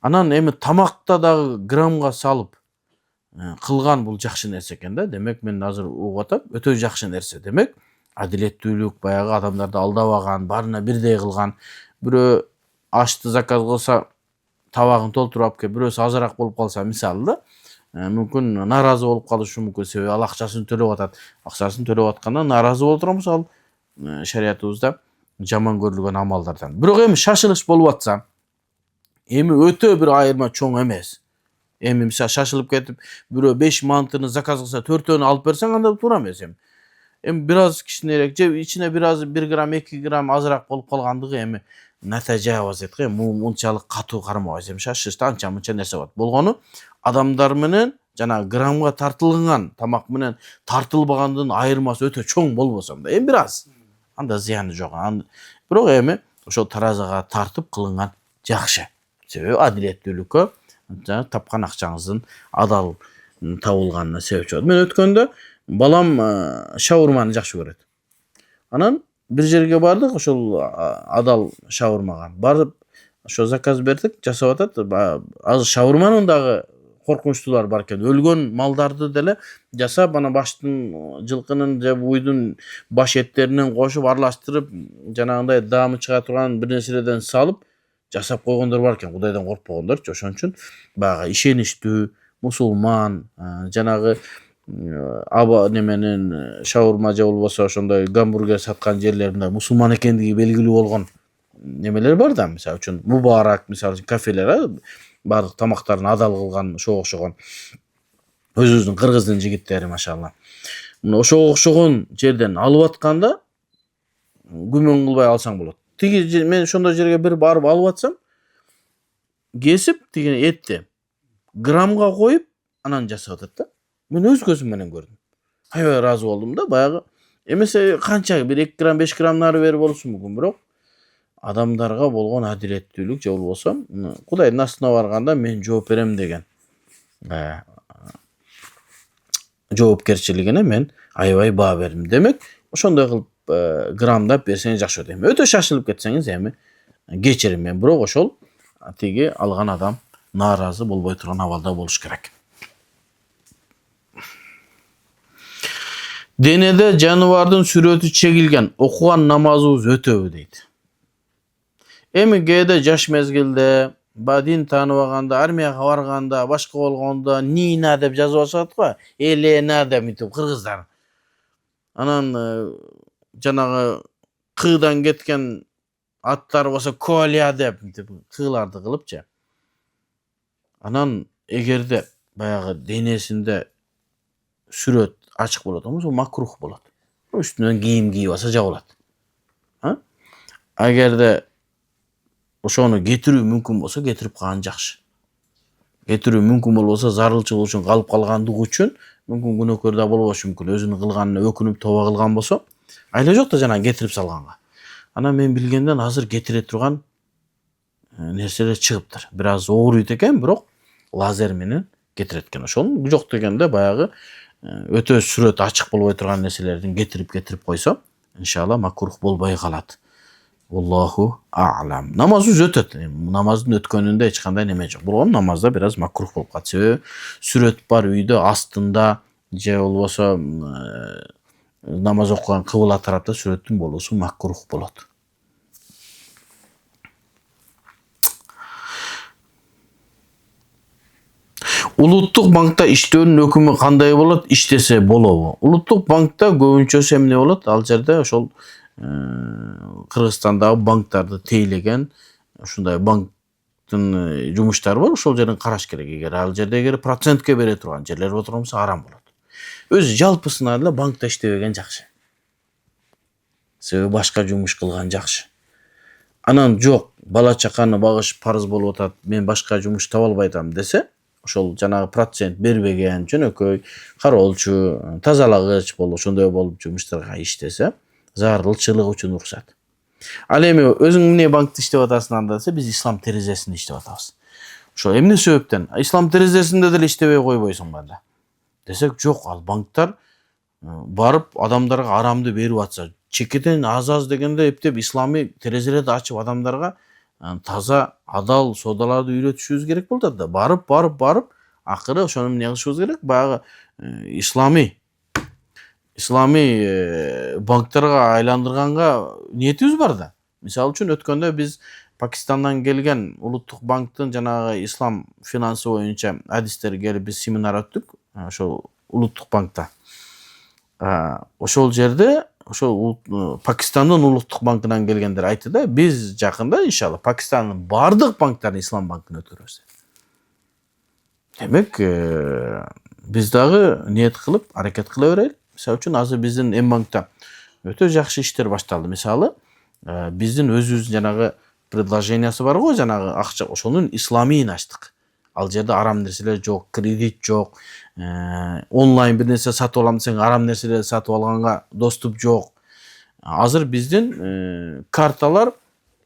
Анан эми тамакта дагы граммга салып кылган бул жакшы нерсе экен да. Демек мен азыр угуп атам, өтө жакшы нерсе. Демек адилеттүүлүк, баягы адамдарды алдабаган, баарына бирдей кылган. Бирөө ашты заказ кылса, табагын толтуруп алып келип, бирөөсү азыраак болуп калса, мисалы да, мүмкүн нааразы болуп калышы мүмкүн, себеби ал акчасын төлөп атат. Акчасын төлөп аткандан нааразы болуп турганбыз, ал шариятыбызда жаман көрүлгөн амалдардан. Бирок эми шашылыш болуп атса, эми өтө бир айырма чоң эмес. Эми мисалы шашылып кетип, бирөө 5 мантыны заказ кылса, 4-өн алып берсең, анда туура эмес эми. Эми бир аз кичинерээк же ичине бир аз 1 грамм, 2 грамм азыраак болуп калгандыгы эми натажабыз дейт го, эми мынчалык катуу кармабайсыз. Эми шашышта анча мынча нерсе бар. Болгону адамдар менен жана граммга тартылган тамак менен тартылбагандын айырмасы өтө чоң болбосо да, эми бир аз. Анда зыяны жок. Бирок эми ошол таразага тартып кылынган жакшы. Себеби адилеттүүлүккө жана тапкан акчаңыздын адал табылганына себепчи болот. Мен өткөндө балам шаурманы жакшы көрөт. Анан бир жерге бардык, ошол адал шаурмага барып, ошо заказ бердик, жасап атат. Азыр шаурманын дагы коркунучтуулары бар экен. Өлгөн малдарды деле жасап, ана баштын, жылкынын же буйдун баш эттеринен кошуп, аралаштырып, жанагындай даамы чыга турган бир нерселерден салып жасап койгондор бар экен, Кудайдан коркпогондорчу. Ошон үчүн баягы ишеничтүү мусулман, жанагы аба неменин шаурма же болбосо ошондой гамбургер саткан жерлеринде мусулман экендиги белгилүү болгон немелер бар да. Мисалы үчүн Мубарак, мисалы кафелер, бардык тамактарын адал кылган, ошого окшогон. Өзүбүздүн кыргыздын жигиттери, машалла. Мына ошого окшогон жерден алып атканда күмөн кылбай алсаң болот. Тиги мен ошондой жерге бир барып алып атсам, кесип тиги этти граммга коюп, анан жасап атат да. Мен өз көзүм менен көрдүм. Аябай ыраазы болдум да. Баягы эмесе канча бир 2 грамм, 5 грамм нары бери болушу мүмкүн, бирок адамдарга болгон адилеттүүлүк же болбосо Кудайдын астына барганда мен жооп берем деген жоопкерчилигине мен аябай баа бердим. Демек ошондой кылып граммдап берсеңиз жакшы болот. Эми өтө шашылып кетсеңиз эми кечирим мен, бирок ошол тиги алган адам нааразы болбой турган абалда болуш керек. Денеде жаныбардын сүрөтү чегилген, окуган намазыбыз өтөбү дейт. Эми кээде жаш мезгилде, дин тааныбаганда, армияга барганда, башка болгондо Нина деп жазып атышат го, Елена деп мынтип кыргыздар. Анан жанагы кыйдан кеткен аттар болсо Коля деп мынтип кыйларды кылыпчы. Анан эгерде баягы денесинде сүрөт ачык болот болсо макрух болот. Үстүнөн кийим кийип алса жабылат. Эгерде ошону кетирүү мүмкүн болсо кетирип калган жакшы. Кетирүү мүмкүн болбосо зарылчылык үчүн калып калгандыгы үчүн мүмкүн күнөөкөр да болбошу мүмкүн. Өзүнүн кылганына өкүнүп тоба кылган болсо, айла жок да жана кетирип салганга. Анан мен билгенден азыр кетире турган нерселер чыгыптыр. Бир аз ооруйт экен, бирок лазер менен кетирет экен. Ошол жок дегенде баягы өтө сүрөт ачык болбой турган нерселердин кетирип койсо, иншалла макрух болбой калат. Аллаху а'лам. Намазыбыз өтөт. Намаздын өткөнүндө эч кандай неме жок. Болгону намазда бир аз макрух болуп калат. Себеби сүрөт бар үйдө астында же болбосо намаз окуган кыбла тарапта сүрөттүн болуусу макрух болот. Улуттук банкта иштөөнүн өкүмү кандай болот? Иштесе болобу? Улуттук банкта көбүнчөсү эмне болот? Ал жерде ошол Кыргызстандагы банктарды тейлеген ушундай банктын жумуштары бар. Ошол жерин караш керек. Эгер ал жерде процентке бере турган жерлер болсо арам болот. Өзү жалпысынан эле банкта иштебеген жакшы. Себеби башка жумуш кылган жакшы. Анан жок, бала чаканы багыш парыз болуп атат, мен башка жумуш таба албай атам десе, ошол жанагы процент бербеген жөнөкөй кароолчу, тазалагыч болуп, ошондой болуп жумуштарга иштесе, зарылчылык үчүн уруксат. Ал эми өзүң эмне банкта иштеп атасың анда десе, биз ислам терезесинде иштеп атабыз. Ошо эмне себептен? Ислам терезесинде деле иштебей койбойсуңбу анда? Десек, жок, ал банктар барып адамдарга арамды берип атса, чекеден аз дегенде эптеп исламий терезелерди ачып адамдарга таза, адал соодаларды үйрөтүшүбүз керек болот да. Барып, акыры ошону эмне кылышыбыз керек? Баягы исламий банктарга айландырганга ниетибиз бар да. Мисалы үчүн өткөндө биз Пакистандан келген улуттук банктын жанагы ислам финансы боюнча адистери келип биз семинар өттүк. Ошол улуттук банкта. Ошол жерде ошол Пакистандын улуттук банкынан келгендер айтты да, биз жакында иншалла Пакистандын бардык банктарын ислам банкына өткөрөбүз. Демек, биз дагы ниет кылып, аракет кыла берели. Мисалы үчүн азыр биздин М-банкта өтө жакшы иштер башталды. Мисалы, биздин өзүбүздүн жанагы предложениясы бар го, жанагы акча, ошонун исламийин ачтык. Ал жерде арам нерселер жок, кредит жок, онлайн бир нерсе сатып алам десең, арам нерселерди сатып алганга доступ жок. Азыр биздин карталар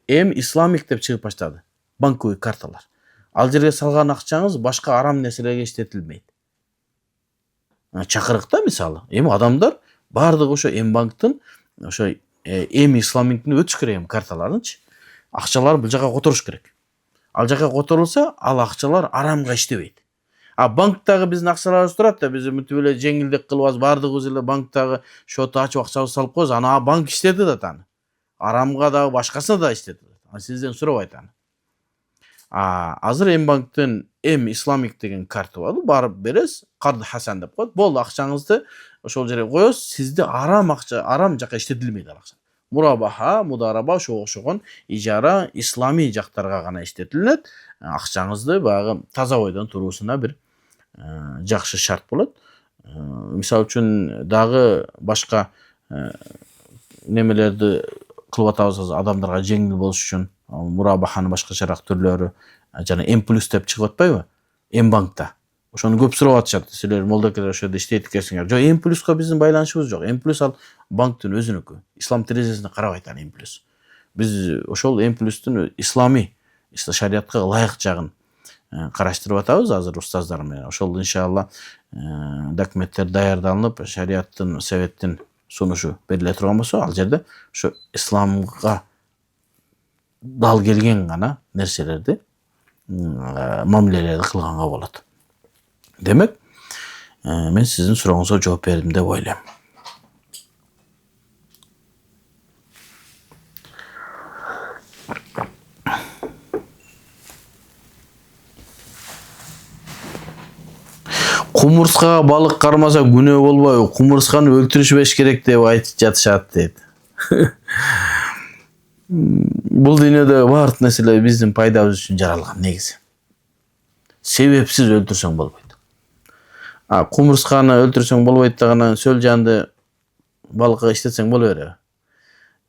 М-исламик деп чыгып баштады. Банковый карталар. Ал жерге салган акчаңыз башка арам нерселерге иштетилбейт. Чакырыкта мисалы, эми адамдар бардыгы ошо М-банктын ошо М-исламиктин өтүш керек карталарынчы. Акчалар бул жака которуш керек. Ал жака которулса, ал акчалар арамга иштебейт. Банктагы биздин акчаларыбыз турат да, биз мынтип эле жеңилдик кылып бардыгыбыз эле банктагы счет ачып акчабызды салып коебуз. Ана банк иштетет аны. Арамга дагы башкасына да иштетет. Сизден сурабайт аны. Азыр М-банктын М-исламик деген карта бар. Барып бересиз, карды хасан деп коет. Болду, акчаңызды ошол жерге коесуз. Сизди арам жака иштетилбейт ал акча. Мурабаха, мудараба, ошого окшогон ижара исламий жактарга гана иштетилет. Акчаңызды баягы таза бойдон туруусуна бир жакшы шарт болот. Мисалы үчүн дагы башка немелерди кылып атабыз адамдарга жеңил болуш үчүн. Мурабаханын башкачараак түрлөрү, жана М+ деп чыгып атпайбы? М-банкта. Ошону көп сурап атышат. Силер молдокелер ошо жерде иштейт экенсиңер. Жок, М+га биздин байланышыбыз жок. М+ ал банктын өзүнүкү. Ислам терезесине карабайт ал М+. Биз ошол М+дүн исламий шариятка ылайык жагын караштырып атабыз азыр устаздар менен. Ошол иншалла документтер даярдалынып, шариаттын советтин сунушу бериле турган болсо, ал жерде ошо исламга дал келген гана нерселерди, мамилелерди кылганга болот. Демек, мен сиздин сурооңузга жооп бердим деп ойлойм. Кумурскага балык кармаса күнөө болбойбу? Кумурсканы өлтүрүшпеш керек деп айтып жатышат дейт. Бул дүйнөдө баардык нерселер биздин пайдабыз үчүн жаралган негизи. Себепсиз өлтүрсөң болбойт. Кумурсканы өлтүрсөң болбойт дегенен сөл жанды балыкка иштетсең боло береби?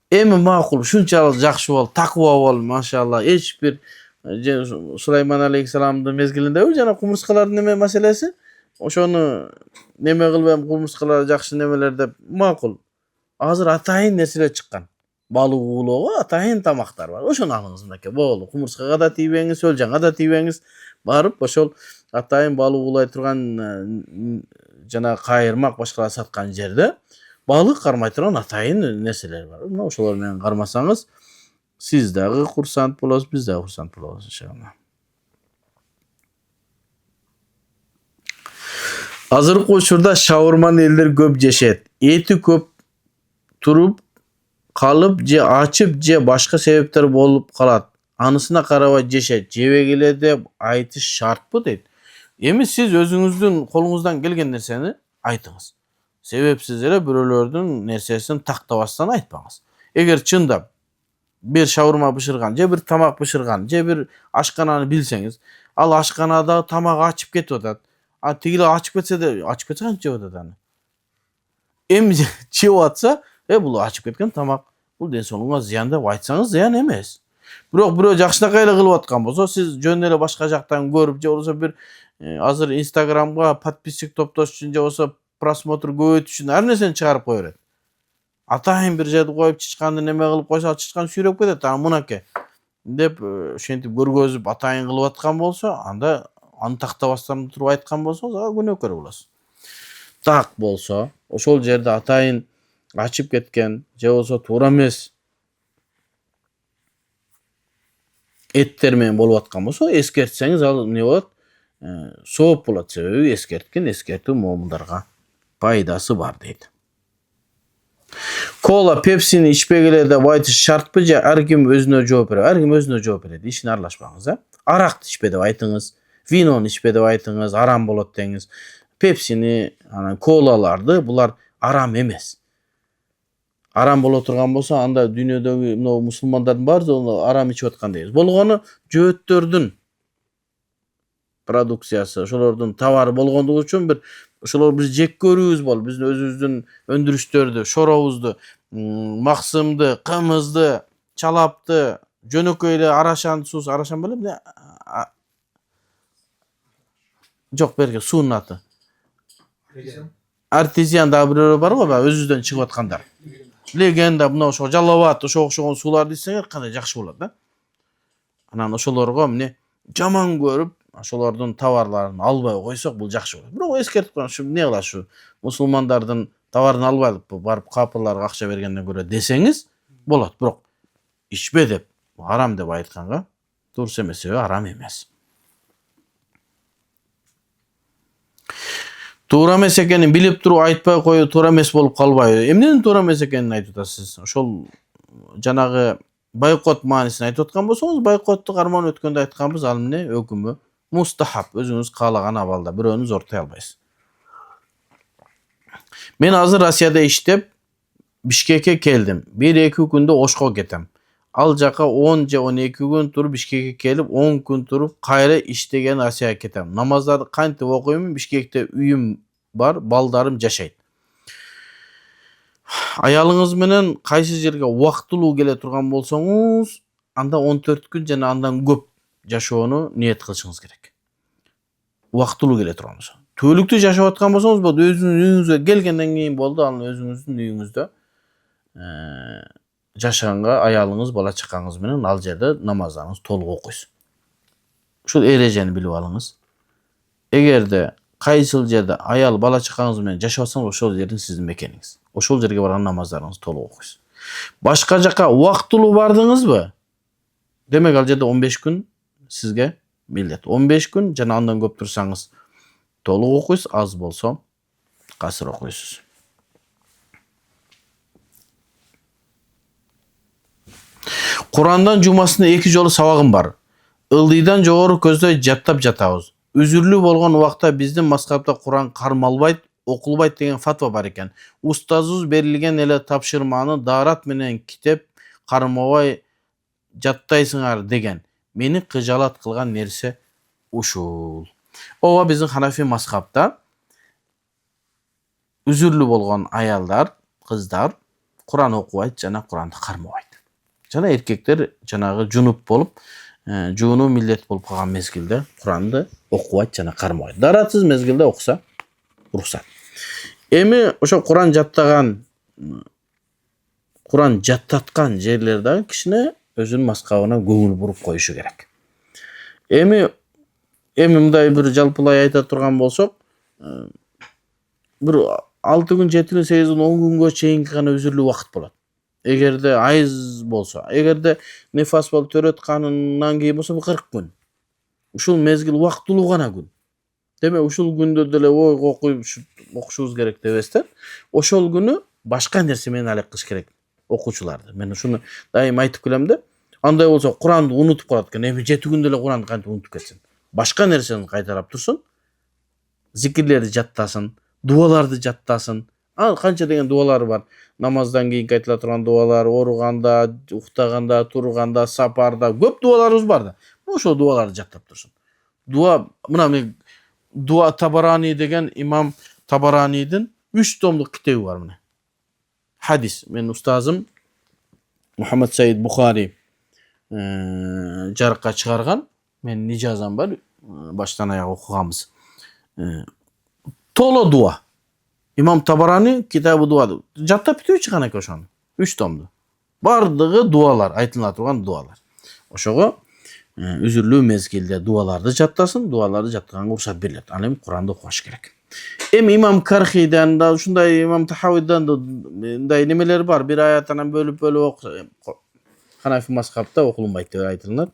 Эми макул, ушунчалык жакшы бол, такыба бол, машалла. Эч бир Сулайман алейхисаламдын мезгилиндеби жана кумурскалардын неме маселеси? Ошону неме кылбайм, кумурскалар жакшы немелер деп макул. Азыр атайын нерселер чыккан. Балык уулоого атайын тамактар бар. Ошону алыңыз мынакей, болду. Кумурскага да тийбеңиз, сөл жанга да тийбеңиз. Барып ошол атайын балык уулай турган жана кайырмак башкалар саткан жерде балык кармай турган атайын нерселер бар. Мына ошолор менен кармасаңыз, сиз дагы курсант болосуз, биз дагы курсант болобуз иншалла. Азыркы учурда шаурманы элдер көп жешет. Эти көп туруп калып же ачып же башка себептер болуп калат. Анысына карабай жешет. Жебегиле деп айтыш шартпы дейт. Эми сиз өзүңүздүн колуңуздан келген нерсени айтыңыз. Себепсиз эле бирөөлөрдүн нерсесин тактабастан айтпаңыз. Эгер чындап бир шаурма бышырган, же бир тамак бышырган, же бир ашкананы билсеңиз, ал ашканада тамак ачып кетип атат. Тигиле ачып кетсе канча жеп атат аны. Эми жеп атса, бул ачып кеткен тамак, бул ден соолугуңа зыян деп айтсаңыз зыян эмес. Бирок бирөө жакшынакай эле кылып аткан болсо, сиз жөн эле башка жактан көрүп, же болбосо бир азыр Инстаграмга подписчик топтош үчүн, же болбосо просмотр көбөйтүш үчүн ар нерсени чыгарып кое берет. Атайын bir жерде коюп чычканды неме кылып койсо, чычкан сүйрөп кетет. Мынакей деп ошентип көргөзүп атайын кылып аткан болсо, анда аны тактабастан туруп айткан болсоңуз, ага күнөөкөр болосуз. Так болсо, ошол жерде атайын ачып кеткен, же болсо туура эмес эттер менен болуп аткан болсо, эскертсеңиз ал эмне болот? Сооп болот. Себеби эскерткен эскертүү момундарга пайдасы бар дейт. Кола, пепсини ичпегиле деп айтыш шартпы же ар ким өзүнө жооп берет? Ар ким өзүнө жооп берет. Ишине аралашпаңыз, Аракты ичпе деп айтыңыз, винону ичпе деп айтыңыз, арам болот деңиз. Пепсини, колаларды булар арам эмес. Арам боло турган болсо, анда дүйнөдөгү мына мусулмандардын баары арам ичип аткан дейбиз. Болгону жөөттөрдүн продукциясы, ошолордун товары болгондугу үчүн ошолор биз жек көрүүбүз болуп, биздин өзүбүздүн өндүрүштөрдү, шоробузду, максымды, кымызды, чалапты, жөнөкөй эле арашансыз, арашан беле жок, берги суунун аты. Артезиан дагы бирөө бар го, өзүбүздөн чыгып аткандар. Легенда, мына ошо Жалалабад, ошого окшогон сууларды ичсеңер кандай жакшы болот, Анан ошолорго эмне жаман көрүп, ошолордун товарларын албай койсок, бул жакшы болот. Бирок эскертип коюш, эмне кылат ушу мусулмандардын товарын албайлык, барып капырларга акча бергенден көрө десеңиз болот. Бирок ичпе деп, арам деп айтканга дурус эмес, себеби арам эмес. Туура эмес экенин билип туруп айтпай коюу туура эмес болуп калбайбы? Эмненин туура эмес экенин айтып атасыз? Ошол жанагы бойкот маанисин айтып аткан болсоңуз, бойкотту карман өткөндө айтканбыз, ал эмне өкүмү мустахаб, өзүңүз каалаган абалда, бирөөнү зортой албайсыз. Мен азыр Россияда иштеп, Бишкекке келдим. 1-2 күндө Ошко кетем. Ал жака 10 же 12 күн туруп Бишкекке келип, 10 күн туруп кайра иштеген Россияга кетем. Намаздарды кантип окуймун? Бишкекте үйүм бар, балдарым жашайт. Аялыңыз менен кайсы жерге убактылуу келе турган болсоңуз, анда 14 күн жана андан көп жашоону ниет кылышыңыз керек. Убактылуу келе турган болсо. Түбөлүктүү жашап аткан болсоңуз, бул өзүңүздүн үйүңүзгө келгенден кийин болду, ал өзүңүздүн үйүңүздө жашаганга аялыңыз, бала чакаңыз менен ал жерде намаздарыңыз толук окуйсуз. Ушул эрежени билип алыңыз. Эгерде кайсыл жерде аял, бала чакаңыз менен жашап атсаңыз, ошол жердин сиздин мекениңиз. Ошол жерге барган намаздарыңызды толук окуйсуз. Башка жака убактылуу бардыңызбы? Демек ал жерде 15 күн сизге милдет. 15 күн жана андан көп турсаңыз толук окуйсуз, аз болсо касыр окуйсуз. Курандан жумасында 2 жолу сабагым бар. Ылдыйдан жогору көздөй жаттап жатабыз. Үзүрлүү болгон убакта биздин мазхабта Куран кармалбайт, окулбайт деген фатва бар экен. Устазыбыз берилген эле тапшырманы даарат менен китеп кармабай жаттайсыңар деген. Мени кыжалат кылган нерсе ушул. Ооба, биздин Ханафи мазхабта үзүрлүү болгон аялдар, кыздар Куран окубайт жана Куранды кармабайт. Жана эркектер жанагы жунуп болуп, жуунуу милдет болуп калган мезгилде Куранды окубайт жана кармабайт. Даратсыз мезгилде окуса уруксат. Эми ошо Куран жаттаткан жерлердеги кишине өзүнүн мазхабына көңүл буруп коюшу керек. Эми мындай бир жалпылай айта турган болсок, бир 6 күн, 7 күн, 8 күн, 10 күнгө чейинки гана үзүрлүү убакыт болот. Эгерде айыз болсо, эгерде нефас болуп төрөтканынан кийин болсо 40 күн. Ушул мезгил убактылуу гана күн. Демек ушул күндө деле окушубуз керек дебестен, ошол күнү башка нерсе менен алек кылыш керек окуучуларды. Мен ушуну дайым айтып келем да. Андай болсо Куранды унутуп калат экен. Эми 7 күн деле Куранды кантип унутуп кетсин? Башка нерсени кайтарап турсун. Зикирлерди жаттасын, дуаларды жаттасын. Канча деген дуалар бар. Намаздан кийин айтыла турган дуалар, ооруганда, уктаганда, турганда, сапарда көп дуаларыбыз бар да. Ошол дуаларды жаттап турсун. Мына Дуа Табарани деген имам Табаранидин 3 томдук китеби бар мына. Хадис. Мен устазым Мухаммад Саид Бухари жарыкка чыгарган. Мен ижазам бар. Баштан аяк окуганбыз. Толо дуа. İmam Tabarani kitabı duadı. Jattap bitiyor çıkan eki oşonu. 3 tomdu. Bardığı dualar, aytılına turgan dualar. Oşogo üzürlүү mezgilde dualardı jattasın, dualardı jattaganga уруксат берилет. Ал эми Куранды окуш керек. Эми имам Кархийден да ушундай имам Тахавиден да мындай немелер бар. Bir аятынан бөлүп Ханафи мазхабта окулунбайт деп айтылат.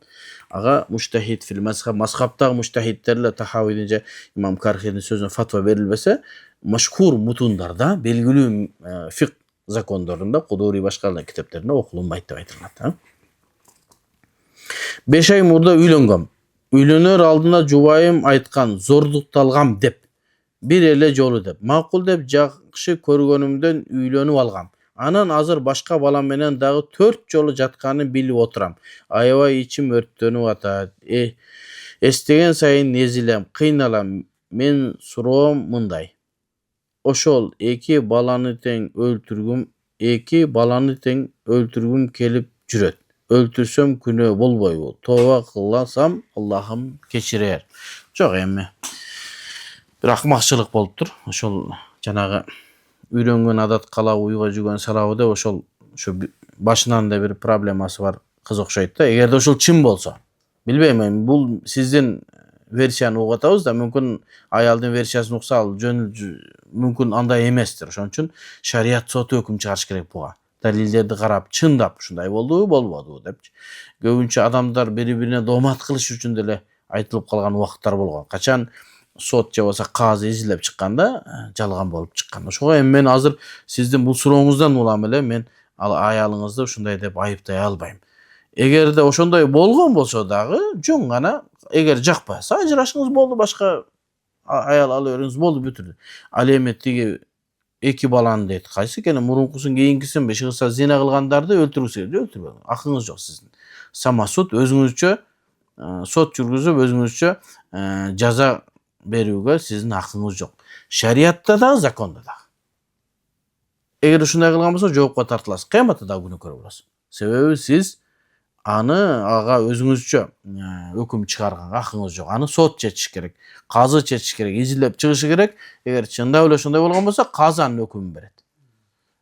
Ага муштахид фил мазхаб, мазхабтагы муштахидтерлер Тахавидин же имам Кархийдин сөзүнө фатва берилбесе, машхур мутундарда, белгилүү фик закондорунда, Кудури башка китептеринде окулунбайт деп айтылат. 5 ай мурда үйлөнгөм. Үйлөнөр алдына жубайым айткан, зордукталгам деп. Bir эле жолу деп. Макул деп жакшы көргөнүмдөн үйлөнүп алгам. Анан азыр башка балам менен дагы 4 жолу жатканын билип отурам. Аябай ичим өрттөнүп атат. Эстеген сайын езилем, кыйналам. Мен суроом мындай. Ошол 2 баланы тең өлтүргүм келип жүрөт. Өлтүрсөм күнөө болбойбу? Тооба кылсам Аллахым кечирер. Жок эми. Bir акмакчылык болуптур. Ошол жанагы үйрөнгөн адат кала уйга жүгөн салабы деп ошол башынан да bir проблемасы бар кыз окшойт да. Эгерде ошол чын болсо, билбейм эми бул сиздин версияны угуп атабыз да, мүмкүн аялдын версиясын укса ал мүмкүн андай эместир. Ошон үчүн шарият соту өкүм чыгарыш керек буга. Далилдерди карап, чындап ушундай болдубу, болбодубу деп. Көбүнчө адамдар бири-бирине доомат кылыш үчүн деле айтылып калган убакыттар болгон. Качан сот же болсо казы изилеп чыкканда жалган болуп чыккан. Ошого эми мен азыр сиздин бул сурооңуздан улам эле мен ал аялыңызды ушундай деп айыптай албайм. Эгерде ошондой болгон болсо дагы жөн гана, эгер жакпаса ажырашыңыз болду, башка аял ала бериңиз болду, бүтүrdү. Ал эми тиги 2 баланы дейт. Кайсы экен, мурункусун кийинкисин бешигиса зина кылгандарды өлтүрүңүз, өлтүрбөң. Акыңыз жок сиздин. Самасут өзүңүзчө сот жүргүзүп өзүңүзчө жаза берүүгө сиздин акыңыз жок. Шариятта дагы, закондо дагы. Эгер ушундай кылган болсо жоопко тартыласыз. Кыяматта дагы күнөөкөр болосуз. Себеби сиз аны ага өзүңүзчө өкүм чыгарганга акыңыз жок. Аны сот чечиш керек, казы чечиш керек, изилеп чыгышы керек. Эгер чындап эле ошондой болгон болсо, казы анын өкүмүн берет.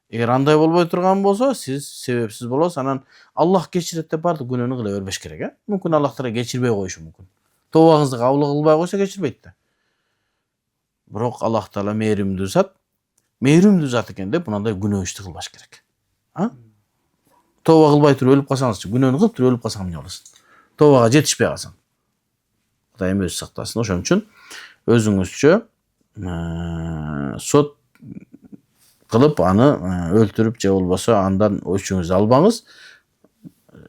Эгер андай болбой турган болсо, сиз себепсиз болосуз, анан Аллах кечирет деп бардык күнөөнү кыла бербеш керек, Мүмкүн Аллах Таала кечирбей коюшу мүмкүн. Тобаңызды кабыл кылбай койсо кечирбейт да. Бирок Аллах Таала мээримдүү зат экен деп мындай күнөө ишти кылбаш керек. Тоба кылбай туруп өлүп калсаңызчы, күнөөнү кылып туруп өлүп калсаң эмне болосуң? Тобага жетишпей калсаң. Кудайым өзү сактасын. Ошон үчүн өзүңүзчө сот кылып аны өлтүрүп же болбосо андан өчүңүздү албаңыз.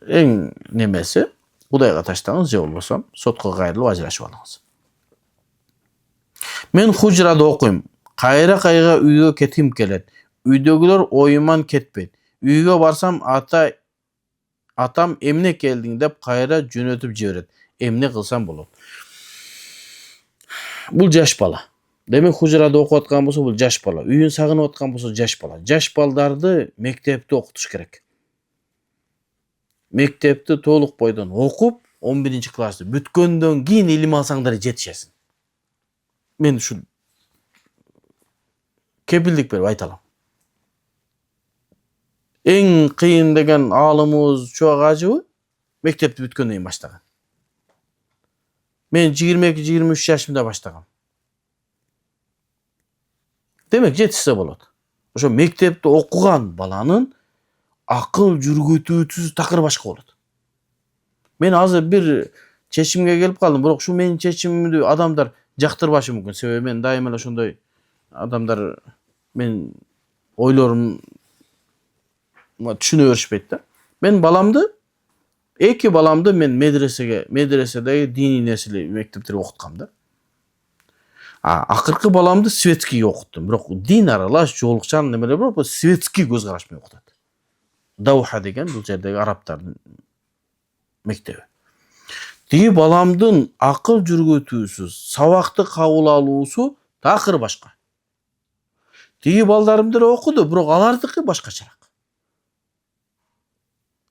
Эң немеси Кудайга таштаңыз же болбосо сотко кайрылып ажырашып алыңыз. Мен хужрада окуйм. Кайра-кайга үйгө кетким келет. Үйдөгүлөр оюман кетпейт. Үйгө барсам атам эмне келдиң деп кайра жөнөтүп жиберет. Эмне кылсам болот? Бул жаш бала. Демек хужрада окуп аткан болсо бул жаш бала. Үйүн сагынып аткан болсо жаш бала. Жаш балдарды мектепте окутуш керек. Мектепти толук бойдон окуп, 11-классты бүткөндөн кийин илим алсаңдар жетишесиң. Мен ушу кепилдик берип айта алам. Эң кыйын деген аалымыбыз Чубак Ажыбы мектепти бүткөндөн кийин баштаган. Мен 22-23 жашымда баштагам. Демек жетишсе болот. Ошо мектепти окуган баланын акыл жүргүтүүсү такыр башка болот. Мен азыр бир чечимге келип калдым, бирок ушу менин чечимимди адамдар жактырбашы мүмкүн. Себеби мен дайыма эле ошондой адамдар мен ойлорум түшүнө беришпейт да. Мен баламды, 2 баламды мен медреседеги диний нерселер мектептерде окуткам да. Акыркы баламды светский окуттум. Бирок дин аралаш жолукчан немелер бар, бул светский көз караш менен окутат. Дауха деген бул жердеги арабтардын мектеби. Тиги баламдын акыл жүргүтүүсү, сабакты кабыл алуусу такыр башка. Тиги балдарым деле окуду, бирок алардыкы башкачараак.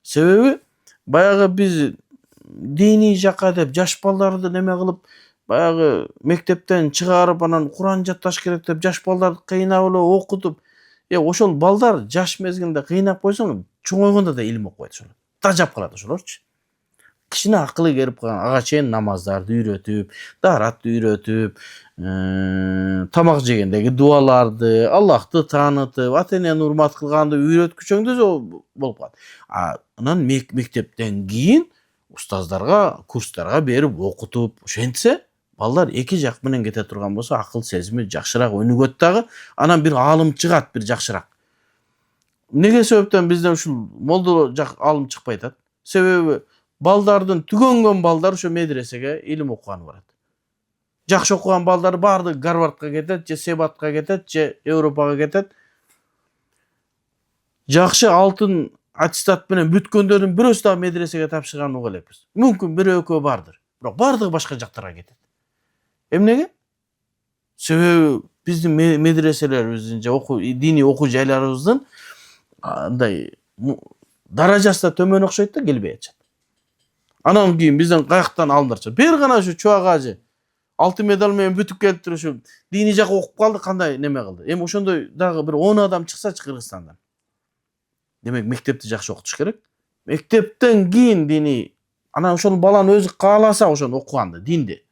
Себеби баягы биз диний жака деп жаш балдарды неме кылып баягы мектептен чыгарып анан Куран жатташ керек деп жаш балдарды кыйнап эле окутуп, ошол балдар жаш мезгилинде кыйнап койсоң, чоңойгондо да илим окубайт ошолор. Тажап калат ошолорчу. Кичине акылы келип калган, ага чейин намаздарды үйрөтүп, дааратты үйрөтүп, тамак жегендеги дуаларды, Аллахты таанытып, ата-энени урмат кылганды үйрөткүчөңдө болуп калат. Анан мектептен кийин устаздарга, курстарга берип окутуп, ошентсе балдар эки жак менен кете турган болсо, акыл сезими жакшыраак өнүгөт дагы, анан бир аалым чыгат, бир жакшыраак. Эмнеге себептен бизден ушул молдо жак аалым чыкпай атат? Себеби балдардын түгөнгөн балдар ошо медресеге илим окуганы барат. Жакшы окуган балдар баардыгы Гарвардка кетет, же Себатка кетет, же Европага кетет. Жакшы алтын аттестат менен бүткөндөрдүн бирөөсү дагы медресеге тапшырганын уга элекпиз. Мүмкүн бирөө экөө бардыр. Бирок баардыгы башка жактарга кетет. Эмнеге? Себеби биздин медреселерибиздин же диний окуу жайларыбыздын андай даражасы да төмөн окшойт да, келбей атышат. Анан кийин бизден каяктан алымдар. Бир гана ушу Чубак ажы алтын медаль менен бүтүп келип туруп ушу диний жак окуп калды, кандай неме кылды. Эми ошондой дагы бир 10 адам чыксачы Кыргызстандан. Демек мектепти жакшы окутуш керек. Мектептен кийин диний, анан ошол баланы өзү кааласа ошону окуганды, динди.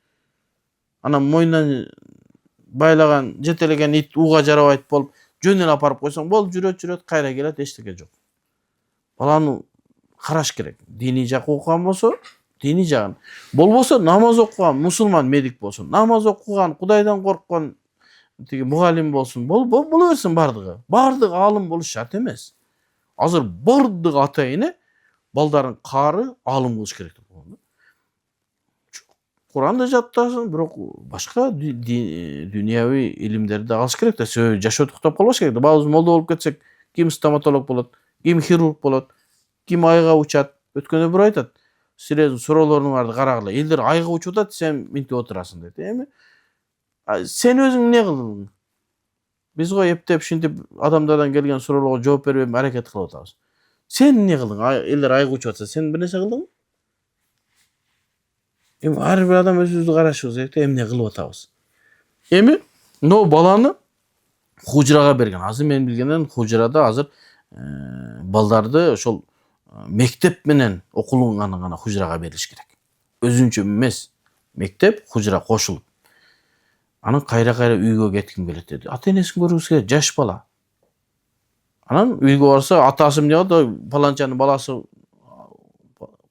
Анан мойнунан байлаган, жетелеген ит уга жарабайт болуп, жөн эле апарып койсоң, болуп жүрөт, кайра келет, эчтеке жок. Баланы караш керек. Диний жак окуган болсо, диний жагын. Болбосо намаз окуган мусулман медик болсун, намаз окуган, Кудайдан корккон тиги мугалим болсун, боло берсин бардыгы. Бардыгы аалым болуш шарт эмес. Азыр бардык ата-эне балдарын каары аалым кылыш керек деп койгон. Куранды жаттасын, бирок башка дүйнөбүй илимдерди алыш керек да, себеби жашоо токтоп калбаш керек да. Баабыз молдо болуп кетсек, ким стоматолог болот, ким хирург болот, ким айга учат. Өткөндө бир айтат, силердин суроолоруңарды карагыла, элдер айга учуп атат, сен минтип отурасың дейт. Эми сен өзүң эмне кылдың? Биз го эптеп ушинтип адамдардан келген суроолорго жооп бербей аракет кылып атабыз. Сен эмне кылдың? Элдер айга учуп атса, сен бир нерсе кылдыңбы? Эми ар бир адам өзүбүздү карашыбыз керек да, эмне кылып атабыз. Эми но баланы хужрага берген. Азыр мен билгенден хужрада азыр балдарды ошол мектеп менен окулунганы гана хужрага берилиш керек. Өзүнчө эмес. Мектеп, хужра кошулуп. Анан кайра-кайра үйгө кетким келет деди. Ата-энесин көргүсү келет, жаш бала. Анан үйгө барса, атасы эмне кылды? Паланчанын баласы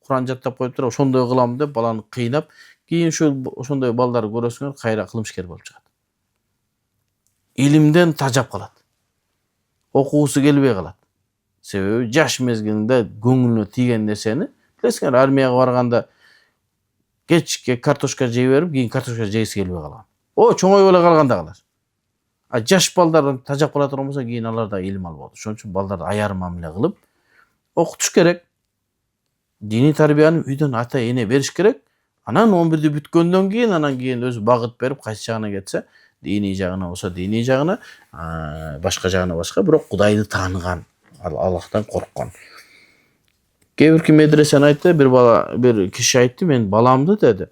Куран жаттап коюп туруп, ошондой кылам деп баланы кыйнап, кийин ошондой балдарды көрөсүңөр, кайра кылмышкер болуп чыгат. Илимден тажап калат. Окуусу келбей калат. Себеби жаш мезгилинде көңүлүнө тийген нерсени, билесиңер, армияга барганда кечке картошка жей берип, кийин картошка жегиси келбей калган. Чоңоюп эле калганда калар. Жаш балдардан тажап кала турган болсо, кийин алар да илим албайт. Ошон үчүн балдарды аяр мамиле кылып окутуш керек. Диний тарбияны үйдөн ата-эне бериш керек. Анан 11-ди бүткөндөн кийин, анан кийин өзү багыт берип, кайсы жагына кетсе, диний жагына болсо диний жагына, башка жагына башка, бирок Кудайды тааныган, Аллахтан корккон. Кээ бирки медресени айтты, бир киши айтты, мен баламды деди,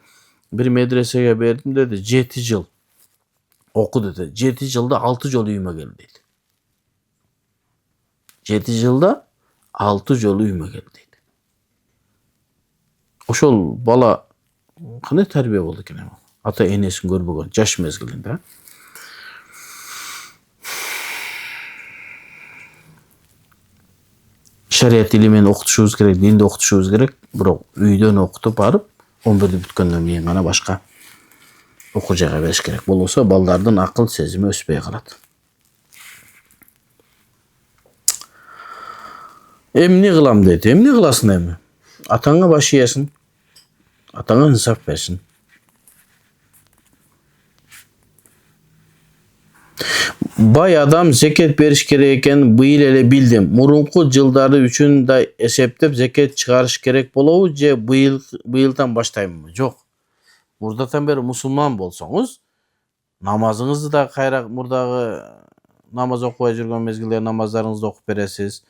бир медресеге бердим деди, 7 жыл оку деди. 7 жылда 6 жолу үйүмө келди дейт. 7 жылда 6 жолу үйүмө келди дейт. Ошол бала кандай тарбия болду экен? Ата-энесин көрбөгөн жаш мезгилинде. Шарият илимин окутушубуз керек, динди окутушубуз керек, бирок үйдөн окутуп барып, 11-ди бүткөндөн кийин гана башка окуу жайга бериш керек. Болбосо балдардын акыл сезими өспөй калат. Эмне кылам дейт? Эмне кыласың эми? Атаңа баш ийесиң. Атаңа инсаф берсин. Бай адам зекет бериш керек экенин быйыл эле билдим. Мурунку жылдары үчүн да эсептеп зекет чыгарыш керек болобу же быйылдан баштаймынбы? Жок. Мурдатан бери мусулман болсоңуз, намазыңызды да кайра мурдагы намаз окубай жүргөн мезгилде намаздарыңызды окуп бересиз.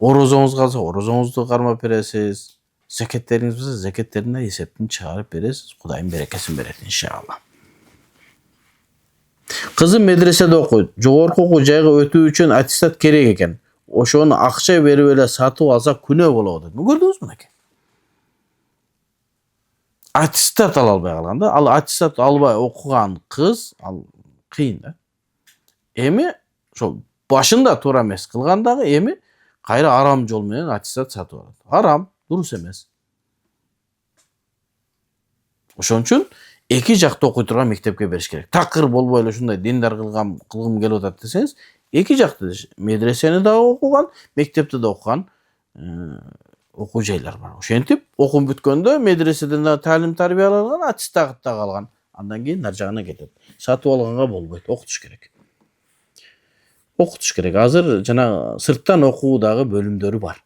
Орозоңуз калса, орозоңузду кармап бересиз. Zeketleriniz varsa zeketlerine esepten çıkarıp veresiz. Kudayım berekesin beret inşallah. Kızım medresede okuydu. Jogorku okuu jayga ötүү üчүн attestat керек экен. Ошону акча берип эле сатып алса күнөө болот деп. Көрдүңүзбү мынакей? Attestat ала албай калган да. Ал attestat албай окуган кыз, ал кыйын да. Эми ошо башында туура эмес кылган дагы эми кайра арам жол менен attestat сатып алат. Арам, дурус эмес. Ошон үчүн эки жакта окуй турган мектепке бериш керек. Такыр болбой эле ушундай диндар кылгым келип атат десеңиз, эки жакта медресени да окуган, мектепте да окуган окуу жайлар бар. Ошентип окуп бүткөндө медреседен да таалим тарбия алган, аттестат да алган. Андан кийин нар жагына кетет. Сатып алганга болбойт, окутуш керек. Окутуш керек. Азыр жана сырттан окуу дагы бөлүмдөрү бар.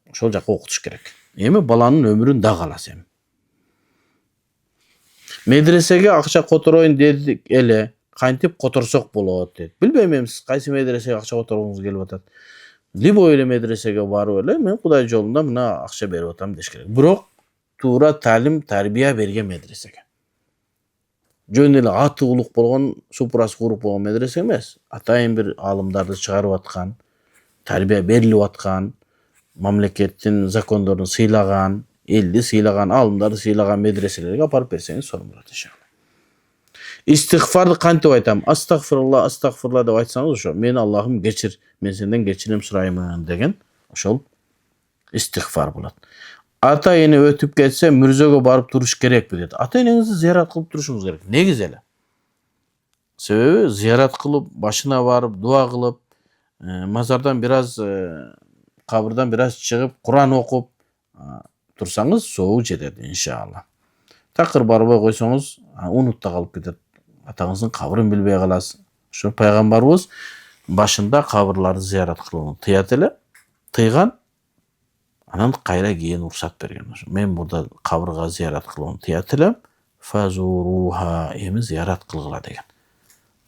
Ошол жакка окутуш керек. Эми баланын өмүрүн да каласы эми. Медресеге акча котороюн дедик эле, кантип которсок болот дейт. Билбейм эми сиз кайсы медресеге акча которгуңуз келип атат. Любой эле медресеге барып эле мен Кудай жолунда мына акча берип атам деш керек. Бирок туура таалим тарбия берген медресеге. Жөн эле аты улук болгон, супрасы куруп болгон медресе эмес. Атайын бир аалымдарды чыгарып аткан, тарбия берилип аткан, мамлекеттин закондорун сыйлаган, элди сыйлаган, аалымдарды сыйлаган медреселерге апарып берсеңиз сонун болот иншалла. Истигфарды кантип айтам? Астагфирулла, астагфирулла деп айтсаңыз ошо мени Аллахым кечир, мен сенден кечирим сураймын деген ошол истигфар болот. Ата эне өтүп кетсе мүрзөгө барып туруш керекпи дейт. Ата энеңизди зыярат кылып турушуңуз керек. Негизи эле. Себеби зыярат кылып, башына барып, дуа кылып, мазардан бир аз кабырдан бир аз чыгып, Куран окуп турсаңыз соо жетет иншалла. Такыр барбай койсоңуз, унутта калып кетет. Атаңыздын кабырын билбей каласыз. Ошо пайгамбарыбыз башында кабырларды зыярат кылууну тыят эле, тыйган, анан кайра кийин уруксат берген. Мен мурда кабырга зыярат кылууну тыят элем, фазуруха, эми зыярат кылгыла деген.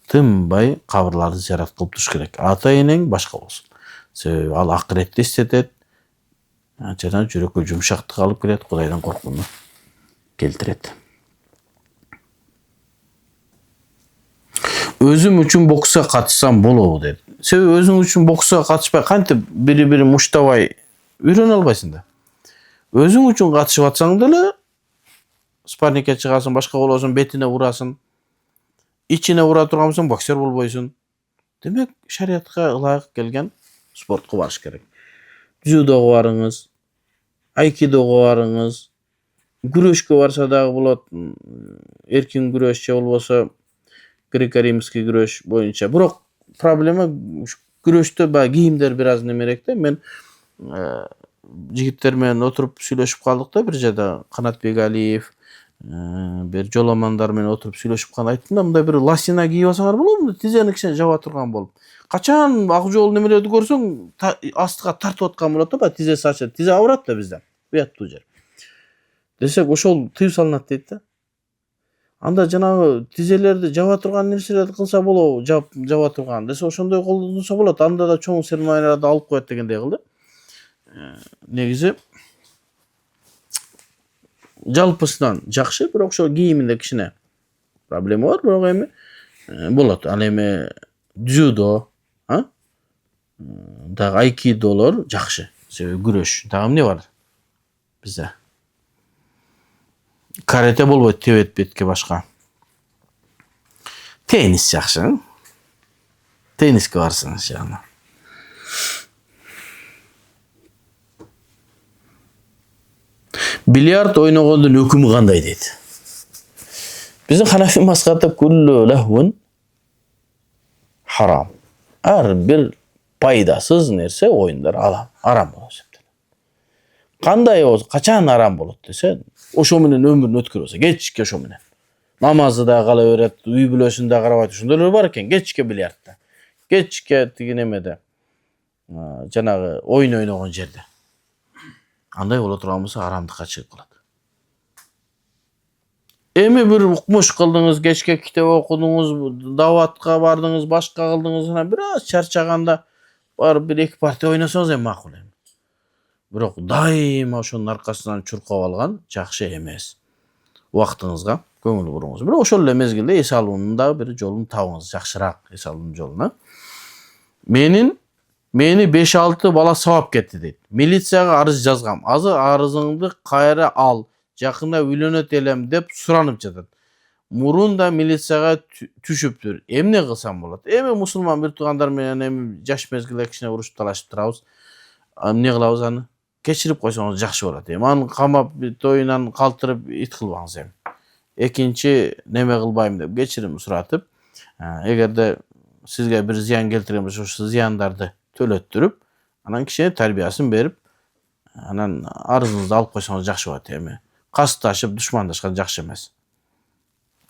Тынбай кабырларды зыярат кылып туруш керек. Ата энең башка болсун. Себеби ал акыретти эстетет, жана жүрөккө жумшактык алып келет, Кудайдан коркууну келтирет. Өзүм үчүн бокска катышсам болобу дейт. Себеби өзүң үчүн бокска катышпай кантип бири-бирин муштабай үйрөнө албайсың да. Өзүң үчүн катышып атсаң деле спаррингке чыгасың, башка болосуң, бетине урасың. Ичине ура турган болсоң боксер болбойсуң. Демек, шариатка ылайык келген спортко барыш керек. Дзюдого барыңыз, айкидого барыңыз, күрөшкө барса дагы болот. Эркин күрөш же болбосо греко-римский күрөш боюнча. Бирок проблема күрөштө баягы кийимдер бир аз немерек да. Мен жигиттер менен отуруп сүйлөшүп калдык да бир жерде. Канатбек Алиев, бир жоламандар менен отуруп сүйлөшүп калып айттым да, мындай бир лосина кийип алсаңар болобу? Тизени кичине жаба турган болуп. Качан ак жол немелерди көрсөң, астыга тартып аткан болот да, тизеси ачат. Тизе авырат да бизде. Буяттуу жер. Десек ошол тыюу салынат дейт да. Анда жанагы тизелерди жаба турган нерселерди кылса болобу, жаба турган. Десе ошондой колдонсо болот. Анда да чоң сермаяларды алып коет дегендей кылды. Негизи жалпысынан жакшы, бирок ошо кийиминде кичине проблема бар, бирок эми болот. Ал эми дзюдо, дагы айкидолор жакшы. Себеби күрөш. Дагы эмне бар бизде? Карате болбойт, тебет бетке башка. Теннис жакшы. Тенниске барсың иншалла. Бильярд ойногондун өкүмү кандай дейт? Биздин Ханафи мазхабы күллү лахвун харам. Ар бир пайдасыз нерсе оюндар арам болот эсептелет. Кандай болсо, качан арам болот десе, ошо менен өмүрүн өткөрө болсо, кечке ошо менен. Намазды да кала берет, үй бүлөсүн да карабайт, ошондойлор бар экен, кечке бильярдта. Кечке тиги немеде. Жанагы оюн ойногон жерде. Андай боло турган болсо арамдыкка чыгып калат. Эми бир укмуш кылдыңыз, кечке китеп окудуңуз, даватка бардыңыз, башка кылдыңыз, бир аз чарчаганда барып бир эки партия ойносоңуз эми макул эми. Бирок дайыма ошонун аркасынан чуркап алган жакшы эмес. Убактыңызга көңүл буруңуз. Бирок ошол эле мезгилде эс алуунун да бир жолун табыңыз, жакшыраак эс алуунун жолуна. Мени 5-6 бала сабап кетти дейт. Милицияга арыз жазгам. Азыр арызыңды кайра ал. Жакында үйлөнөт элем деп суранып жатат. Мурун да милицияга түшүптүр. Эмне кылсам болот? Эми мусулман бир туугандар менен эми жаш мезгилде кичине урушуп талашып турабыз. Эмне кылабыз аны? Кечирип койсоңуз жакшы болот. Эми аны камап тоюнан калтырып ит кылбаңыз эми. Экинчи неме кылбайм деп кечирим суратып, эгерде сизге бир зыян келтирген болсо, ошо зыяндарды төлөттүрүп, анан кичине тарбиясын берип, анан арызыңызды алып койсоңуз жакшы болот эми. Касташып, душмандашкан жакшы эмес.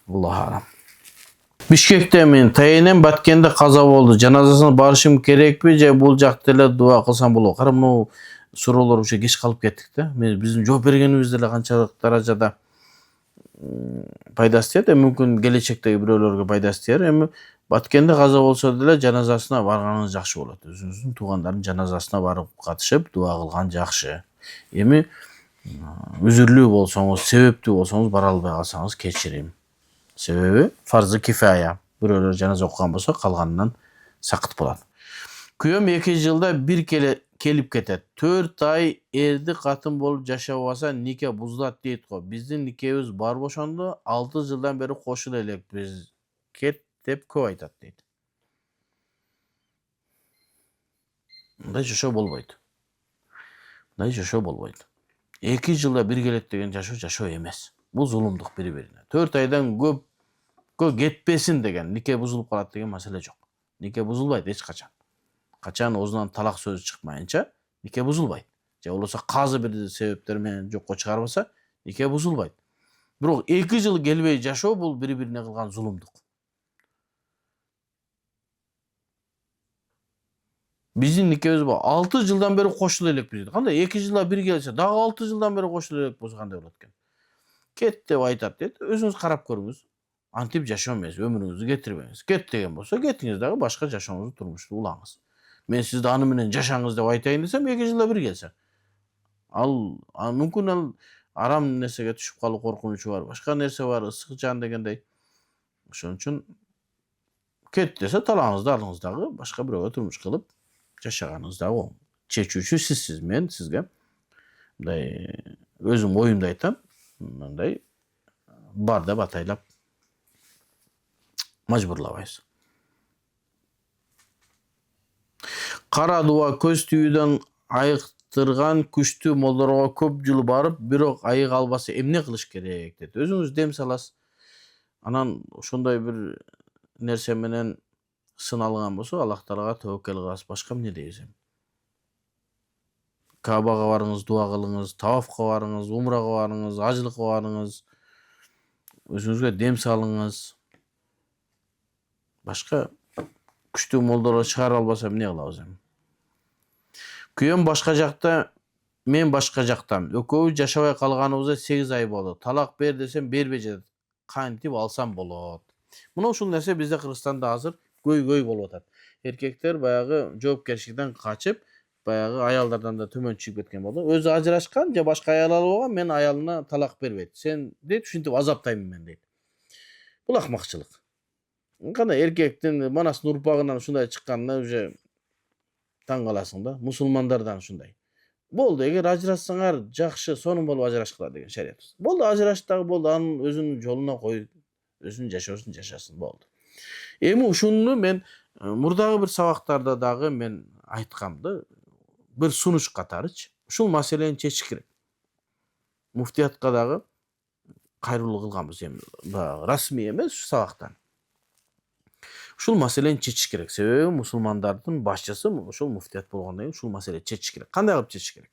Аллах алам. Бишкекте мен тайенем Баткенде каза болду. Жаназасына барышым керекпи же бул жакта эле дуа кылсам болобу? Кара мына суроолор уже кеч калып кеттик да. Биздин жооп бергенибиз деле канчалык даражада пайдасы тиет. Мүмкүн келечектеги бирөөлөргө пайдасы тиер. Эми Баткенде каза болсо деле жаназасына барганыңыз жакшы болот. Өзүңүздүн туугандардын жаназасына барып катышып дуа кылган жакшы. Эми үзүрлүү болсоңуз, себептүү болсоңуз бара албай калсаңыз кечирим. Себеби фарзы кифая. Бирөөлөр жаназа окуган болсо калганынан сакыт болот. Күйөөм 2 жылда бир келип кетет. 4 ай эрди катын болуп жашабаса нике бузулат дейт го. Биздин никебиз бар бошонду. 6 жылдан бери кошула элекпиз. Кет деп көп айтат дейт. Мындай жашоо болбойт. 2 жылда бир келет деген жашоо эмес. Бул зулумдук бири-бирине. 4 айдан көп кетпесин деген, нике бузулуп калат деген маселе жок. Нике бузулбайт эч качан. Качан оозунан талак сөзү чыкмайынча нике бузулбайт. Же болбосо казы бир себептер менен жокко чыгарбаса нике бузулбайт. Бирок 2 жыл келбей жашоо бул бири-бирине кылган зулумдук. Биздин никебиз 6 жылдан бери кошула элекпиз. Кандай 2 жылда бир келсе, дагы 6 жылдан бери кошула элек болсо кандай болот экен? Кет деп айтат дейт. Өзүңүз карап көрүңүз. Антип жашоо эмес, өмүрүңүздү кетирбеңиз. Кет деген болсо, кетиңиз дагы башка жашооңузду, турмушту улаңыз. Мен сизди аны менен жашаңыз деп айтайын десем, 2 жылда бир келсе. Мүмкүн арам нерсеге түшүп калуу коркунучу бар, башка нерсе бар, ысык жан дегендей. Ошон үчүн кет десе, талаңызды алыңыз дагы башка бирөөгө турмуш кылып жашаганыңыз дагы оң. Чечүүчү сизсиз, мен сизге мындай өзүм оюмду айтам, мындай бар деп атайлап мажбурлабайбыз. Кара дуа көз түйүүдөн айыктырган күчтүү молдорго көп жыл барып, бирок айыга албаса эмне кылыш керек дейт. Өзүңүз дем саласыз. Анан ошондой бир нерсе менен сыналган болсо, Аллах Таалага тәвеккел кыласыз. Башка эмне дейбиз эми? Кабага барыңыз, дуа кылыңыз, тавафка барыңыз, умрага барыңыз, ажылыкка барыңыз. Өзүңүзгө дем салыңыз. Башка күчтүү молдорго чыгара албаса эмне кылабыз эми? Күйөөм башка жакта, мен башка жактам. Экөөбүз жашабай калганыбызга 8 ай болду. Талак бер десем бербей жатат. Кантип алсам болот? Мына ушул нерсе бизде Кыргызстанда азыр көй болуп атат. Эркектер баягы жоопкерчиликтен качып, баягы аялдардан да төмөн түшүп кеткен болду. Өзү ажырашкан же башка аял алып алган, мен аялына талак бербейт. Сен дейт, ушинтип азаптайм мен дейт. Бул акмакчылык. Кандай эркектин манастын урпагынан ушундай чыкканына уже таң каласың да. Мусулмандардан ушундай. Болду, эгер ажырашсаңар жакшы, сонун болуп ажырашкыла деген шариятыбыз. Болду, ажырашты болду, анын өзүнүн жолуна коюп, өзүнүн жашоосун жашасын, болду. Эми ушуну мен мурдагы бир сабактарда дагы мен айткам да, бир сунуш катарычы. Ушул маселени чечиш керек. Муфтиятка дагы кайрылуу кылганбыз эми. Расмий эмес ушу сабактан. Ушул маселени чечиш керек. Себеби мусулмандардын башчысы ошол муфтият болгондон кийин ушул маселени чечиш керек. Кандай кылып чечиш керек?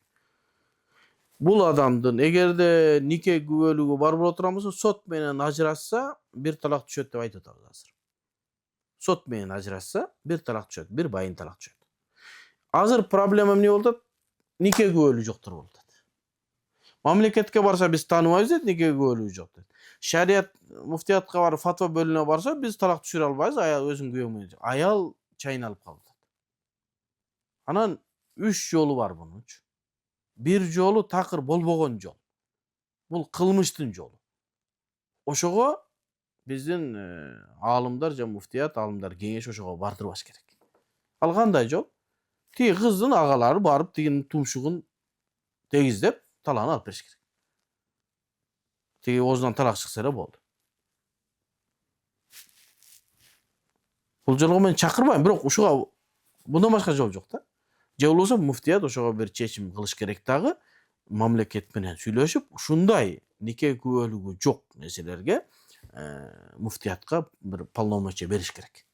Бул адамдын эгерде нике күбөлүгү бар боло турган болсо, сот менен ажырашса, бир талак түшөт деп айтып атабыз азыр. Сот менен ажырашса, бир талак түшөт, бир байын талак түшөт. Азыр проблема эмне болуп атат? Нике күбөлүгү жоктор болуп атат. Мамлекетке барса биз тааныбайбыз дейт, нике күбөлүгү жок дейт. Шарият муфтиятка барып фатва бөлүнө барса, биз талак түшүрө албайбыз, аял өзүнүн күбөлүгү. Аял чайналып калып атат. Анан 3 жолу бар бунучу. bir jolu takır bolbogon jol. Bul kılmıştın jolu. Oşogo bizdin alımlar ja muftiyat alımlar kengeş oşogo bardırbaş gerek. Al kanday jol? Tigi kızdın ağalары barıp tiginin tumşuğun tegizlep talağını alıp beriş gerek. Tigi ozundan talak çıksa da boldu. Bul jolgo men çakırbayım, biroq uşuga bundan başka jol jok da. Je bolsa muftiyat oşogo bir çeşim kılış gerek dagı. Mamleket menen süйлöşüp uşunday nike күбөлүгү жок нерселерге muftiyatка bir полномочия бериш керек.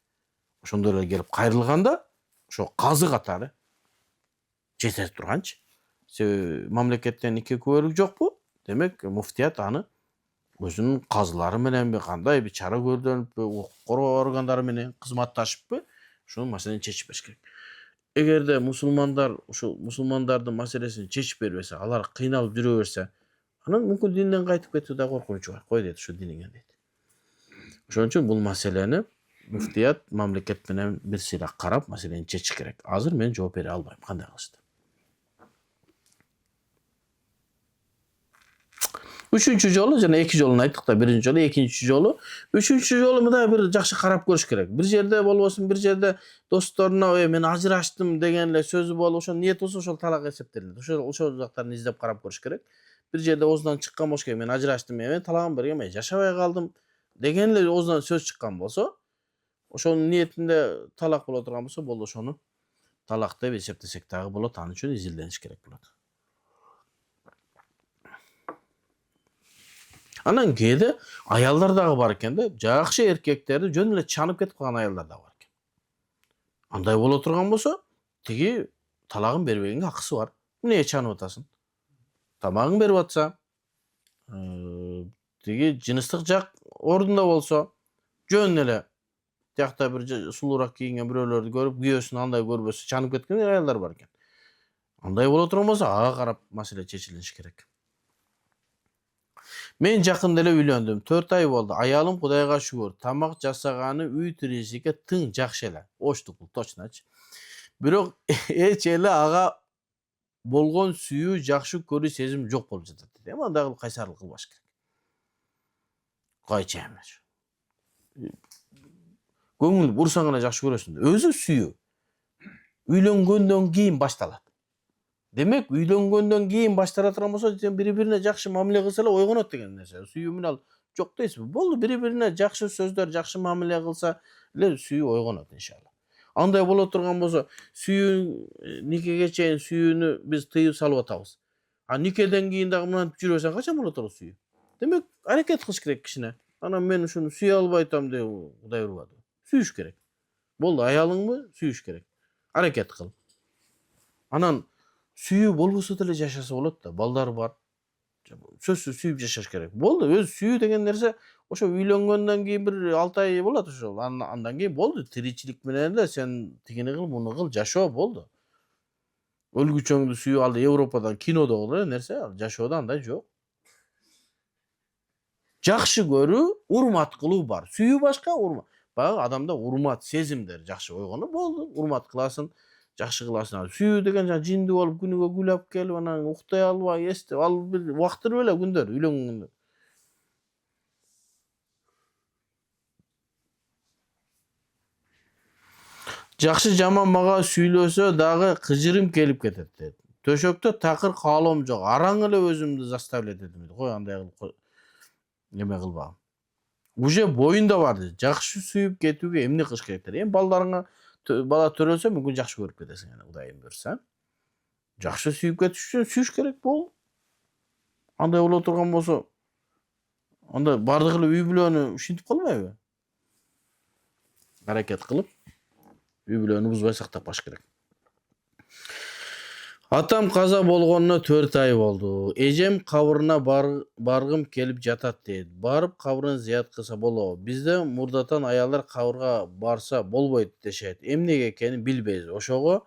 Ошондой эле келип кайрылганда ошо казы катары жете турганчы. Себеби мамлекеттен нике күбөлүк жокпу? Демек muftiyat аны өзүнүн казылары мененби кандай bir чара көрдөнүппү, укук коргоо органдары менен кызматташыппы, ушул маселени чечип бериш керек. Эгерде мусулмандар ушул мусулмандардын маселесин чечип бербесе, алар кыйналып жүрө берсе, анан мүмкүн динден кайтып кетүү да коркунучу бар. Кой дейт, ушу диниңе дейт. Ошон үчүн бул маселени muftiyat мамлекет менен бир сыйра карап маселени чечиш керек. Азыр мен жооп бере албайм, кандай кылышты. Üçüncü жолу жана эки жолун айттык да, биринчи жолу, экинчи жолу. Үчүнчү жолу мындай бир жакшы карап көрүш керек. Бир жерде болбосун, бир жерде досторуна мен ажыраштым деген эле сөзү болуп, ошол ниет болсо ошол талак эсептелет. Ошол жактарын издеп карап көрүш керек. Бир жерде оозунан чыккан болуш керек. Мен ажыраштым, мен талагым берген, мен жашабай калдым деген эле оозунан сөз чыккан болсо, ошонун ниетинде талак боло турган болсо, болду ошону талак деп эсептесек дагы болот. Аны үчүн изилдениш керек болот. Анан кээде аялдар дагы бар экен да, жакшы эркектерди жөн эле чанып кетип калган аялдар да бар экен. Андай боло турган болсо, тиги талагын бербегенге акысы бар. Эмнеге чанып атасың? Тамагың берип атса, тиги жыныстык жак ордунда болсо, жөн эле тиякта бир сулуураак кийинген бирөөлөрдү көрүп, күйөөсүн андай көрбөсө чанып кеткен аялдар бар экен. Андай боло турган болсо, ага карап маселе чечилиш керек. Мен жакында эле үйлөндүм. 4 ай болду. Аялым Кудайга шүгүр, тамак жасаганы үй тиричиликке тың жакшы эле. Оштук бул точночу. Бирок эч эле ага болгон сүйүү, жакшы көрүү сезим жок болуп жатат. Эми андай кайсарлык кылбаш керек. Кайча эмес. Көңүл бурсаң гана жакшы көрөсүң. Өзү сүйүү. Үйлөнгөндөн кийин башталат. Демек, үйлөнгөндөн кийин баштала турган болсо, бири-бирине жакшы мамиле кылса эле ойгонот деген нерсе. Сүйүү менен ал жок дейсизби? Болду, бири-бирине жакшы сөздөр, жакшы мамиле кылса эле сүйүү ойгонот иншалла. Андай боло турган болсо, сүйүү никеге чейин сүйүүнү биз тыйып салып атабыз. А никеден кийин дагы мынтип жүрө берсең качан боло турат сүйүү? Демек, аракет кылыш керек кишине. Анан мен ушуну сүйө албай атам деп Кудай урбады. Сүйүш керек. Болду, аялыңбы? Сүйүш керек. Аракет кыл. Анан сүйүү болбосо деле жашаса болот да, балдар бар. Сөзсүз сүйүп жашаш керек. Болду, өз сүйүү деген нерсе ошо үйлөнгөндөн кийин бир 6 ай болот ошо. Андан кийин болду, тиричилик менен эле сен тигини кыл, муну кыл, жашоо болду. Өлгүчөңдү сүйүү, ал Европадан кинодо эле нерсе, ал жашоодо андай жок. Жакшы көрүү, урмат кылуу бар. Сүйүү башка, урмат. Баягы адамда урмат сезимдер жакшы ойгонуп болду, урмат кыласың. Жакшы кыласың. Сүйүү деген жинди болуп күнүгө гүлап келип, анан уктай албай, эстеп, ал бир убактыр беле күндөр, үйлөнгөндө. Жакшы жаман мага сүйлөсө дагы кыжырым келип кетет дейт. Төшөктө такыр каалоом жок. Араң эле өзүмдү заставлять этем. Кой андай кылып эме кылбагам. Уже боюнда бар. Жакшы сүйүп кетүүгө эмне кылыш керек дейт. Эми балдарыңа бала төрөлсө мүмкүн жакшы көрүп кетесиң, Кудайым буйрса. Жакшы сүйүп кетиш үчүн сүйүш керек болду. Андай боло турган болсо, анда бардык эле үй бүлөнү ушинтип калбайбы? Аракет кылып, үй бүлөнү бузбай сактап калыш керек. Атам каза болгонуна 4 ай болду. Эжем кабырына баргым келип жатат дейт. Барып кабырын зыят кылса болобу? Бизде мурдатан аялдар кабырга барса болбойт дешет. Эмнеге экенин билбейбиз. Ошого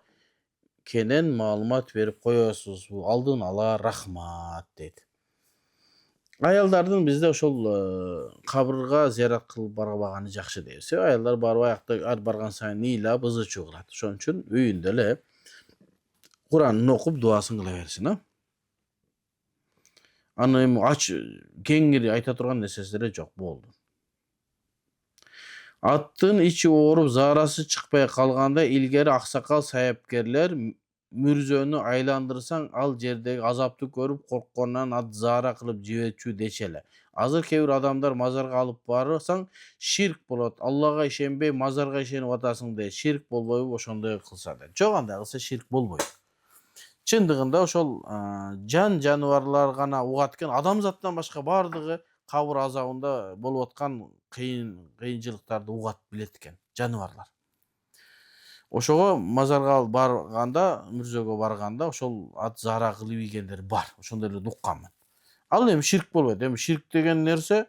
кенен маалымат берип коесуз. Алдын ала рахмат дейт. Аялдардын бизде ошол кабырга зыярат кылып барбаганы жакшы дейбиз. Аялдар барып аякта барган сайын ыйлап, ызы чуу кылат. Ошон үчүн үйүндө эле Куранын окуп, дуасын кыла берсин, Аны эми кеңири айта турган нерселери жок болду. Аттын ичи ооруп заарасы чыкпай калганда илгери аксакал саяпкерлер мүрзөнү айландырсаң ал жердеги азапты көрүп коркконунан ат заара кылып жиберчү дечи эле. Азыр кээ бир адамдар мазарга алып барсаң ширк болот. Аллага ишенбей мазарга ишенип атасың дейт. Ширк болбойбу ошондой кылса дейт. Жок, андай кылса ширк болбойт. Чындыгында ошол жан жаныбарлар гана угат экен. Адамзаттан башка бардыгы кабыр азабында болуп аткан кыйынчылыктарды угат билет экен жаныбарлар. Ошого мазарга барганда, мүрзөгө барганда ошол ат заара кылып ийгендер бар. Ошондойлорду укканмын. Ал эми ширк болбойт. Эми ширк деген нерсе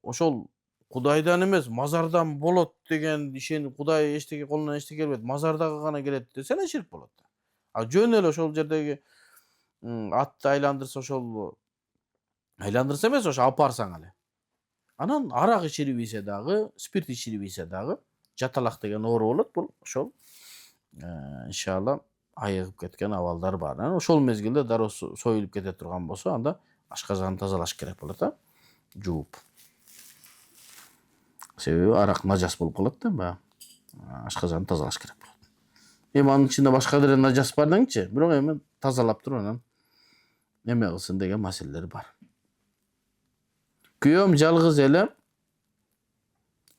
ошол Кудайдан эмес, мазардан болот деген ишенип, Кудай эчтеке колунан эчтеке келбейт, мазардагы гана келет десе эле ширк болот. Жөн эле ошол жердеги атты айландырса эмес, ошо алып барсаң эле. Анан арак ичирип ийсе дагы, спирт ичирип ийсе дагы жаталак деген оору болот. Бул ошол иншалла айыгып кеткен абалдар бар. Анан ошол мезгилде дароо союлуп кете турган болсо, анда ашказанды тазалаш керек болот, жууп. Себеби арак нажас болуп калат да, баягы ашказанды тазалаш керек болот. Эми анын ичинде башка деле нажас бар деңчи, бирок эми тазалап туруп анан эме кылсын деген маселелер бар. Күйөөм жалгыз эле,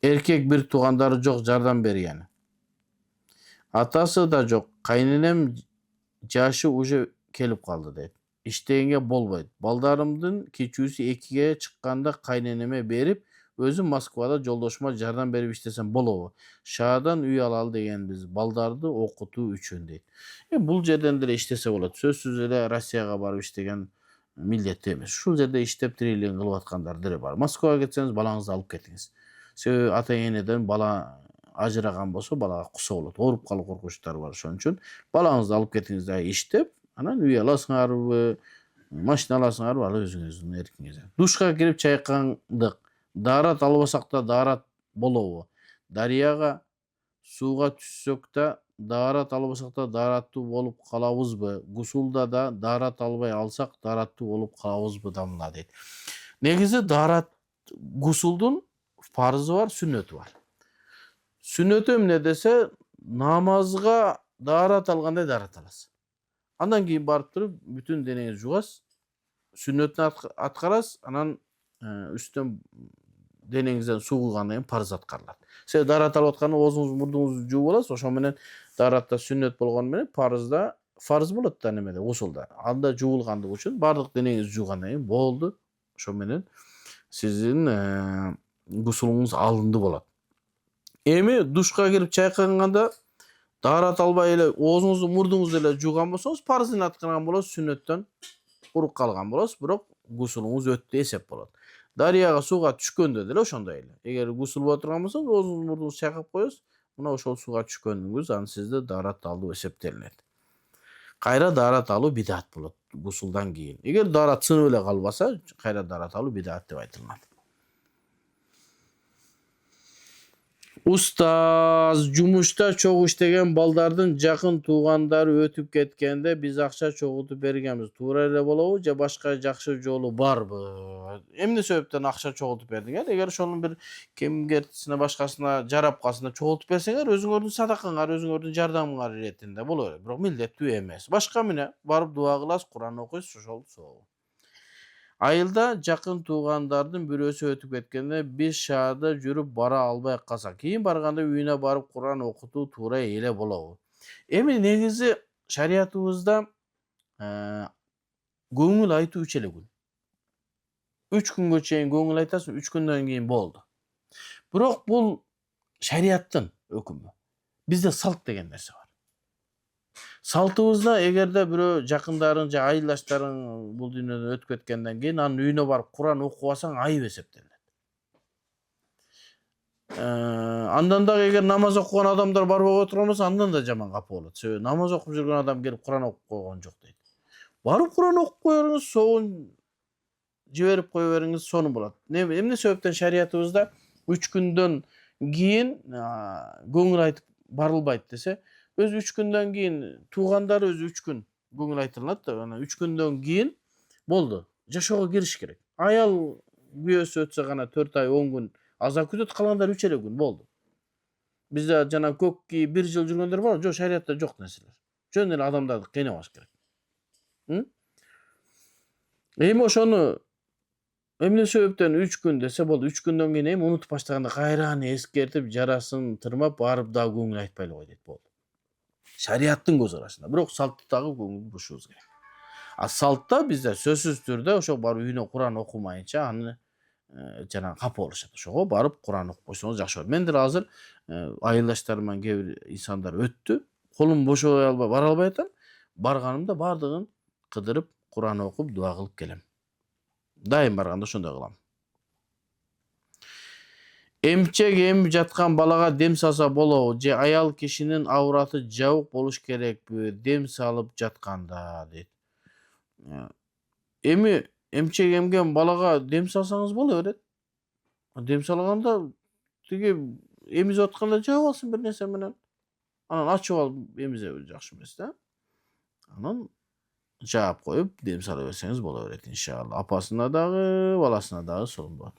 эркек бир туугандары жок, жардам бергени. Атасы да жок, кайненем жашы уже келип калды дейт. Иштегенге болбойт. Балдарымдын кичүүсү 2ге чыкканда кайненеме берип, өзүм Москвада жолдошума жардам берип иштесем болобу? Шаадан үй алалы дегенбиз, балдарды окутуу үчүн дейт. Бул жерден деле иштесе болот. Сөзсүз эле Россияга барып иштеген милдеттүү эмес. Ушул жерде иштеп тирилигин кылып аткандар деле бар. Москвага кетсеңиз, балаңызды алып кетиңиз. Себеби ата энеден бала ажыраган болсо балага кусо болот. Ооруп калуу коркунучтары бар. Ошон үчүн балаңызды алып кетиңиз да иштеп, анан үй аласыңарбы, машина аласыңарбы, ал өзүңүздүн эркиңиз. Душка кирип чайкандык. Даарат албасак да даарат болобу? Дарыяга сууга түшсөк да даарат албасак да даараттуу болуп калабызбы? Гусулда да даарат албай алсак даараттуу болуп калабызбы дамла дейт. Негизи гусулдун фарзы бар, сүннөтү бар. Сүннөтү эмне десе, намазга даарат алгандай даарат аласыз. Андан кийин барып туруп бүтүн денеңизди жугасыз, сүннөтүн аткарасыз, анан үстүнөн денеңизден суу куйгандан кийин парыз аткарылат. Сиз даарат алып атканда оозуңузду, мурдуңузду жууп аласыз, ошо менен дааратта сүннөт болгону менен фарыз болот да немеде, гусулда. Анда жуулгандык үчүн бардык денеңизди жуугандан кийин болду. Ошо менен сиздин гусулуңуз алынды болот. Эми душка кирип чайканганда даарат албай эле оозуңузду, мурдуңузду эле жууган болсоңуз, парызын аткарган болосуз, сүннөттөн урук калган болосуз, бирок гусулуңуз өттү эсеп болот. Дарыяга сууга түшкөндө деле ошондой эле. Эгер гусул боло турган болсоңуз, оозуңузду, мурдуңузду чайкап коесуз, мына ошол сууга түшкөнүңүз анан сизде даарат алуу эсептелинет. Кайра даарат алуу бидат болот гусулдан кийин. Эгер даарат сынып эле калбаса, кайра даарат алуу бидат деп айтылат. Устаз, жумушта чогуу иштеген балдардын жакын туугандары өтүп кеткенде биз акча чогултуп бергенбиз. Туура эле болобу же башка жакшы жолу барбы? Эмне себептен акча чогултуп бердиңер? Эгер ошонун бир кемгертисине, башкасына, жарапкасына чогултуп берсеңер, өзүңөрдүн садакаңар, өзүңөрдүн жардамыңар иретинде боло берет. Бирок милдеттүү эмес. Башка эмне? Барып дуа кыласыз, Куран окуйсуз, ошол соо. Айылда жакын туугандардын бирөөсү өтүп кеткенде биз шаарда жүрүп бара албай калсак, кийин барганда үйүнө барып Куран окутуу туура эле болобу? Эми негизи шариятыбызда көңүл айтуу 3 эле күн. 3 күнгө чейин көңүл айтасың, 3 күндөн кийин болду. Бирок бул шариаттын өкүмү. Бизде салт деген нерсе бар. Салтыбызда эгерде бирөө жакындарың же айылдаштарың бул дүйнөдөн өтүп кеткенден кийин анын үйүнө барып Куран окубасаң айып эсептелет. Андан дагы эгер намаз окуган адамдар барбай отурган болсо, андан да жаман капа болот. Себеби намаз окуп жүргөн адам келип Куран окуп койгон жок дейт. Барып Куран окуп кое бериңиз, соогун жиберип кое бериңиз, сонун болот. Эмне себептен шариятыбызда 3 күндөн кийин көңүл айтып барылбайт десе, өзү 3 күндөн кийин туугандар өзү 3 күн көңүл айтылат да, анан 3 күндөн кийин болду. жашоого кириш керек. Аял күйөөсү өтсө гана 4 ай 10 күн аза күтөт, калгандар 3 эле күн болду. Бизде жана көк кийип 1 жыл жүргөндөр бар, жок, шариятта жок нерселер. Жөн эле адамдарды кыйнабаш керек. Эми ошону эмне себептен 3 күн десе болду. 3 күндөн кийин эми унутуп баштаганда кайраны эскертип, жарасын тырмап, барып дагы көңүл айтпайлы кой дейт, болду. Шариаттын көз карашында. Бирок салтты дагы көңүл бурушубуз керек. А салтта бизде сөзсүз түрдө ошо барып үйүнө Куран окумайынча аны жана капа болушат. Ошого барып Куран окуп койсоңуз жакшы болот. Мен деле азыр айылдаштарыман кээ бир инсандар өттү. Колум бошой албай бара албай атам. Барганымда бардыгын кыдырып, Куран окуп, дуа кылып келем. Дайым барганда ошондой кылам. Эмчек эмип жаткан балага дем салса болобу же аял кишинин аураты жабык болуш керекпи дем салып жатканда дейт. Эми эмчек эмген балага дем салсаңыз боло берет. Дем салганда тиги эмизип атканда жаап алсын бир нерсе менен. Анан ачып алып эмизе жакшы эмес да. Анан жаап коюп дем сала берсеңиз боло берет иншалла. Апасына дагы, баласына дагы сонун болот.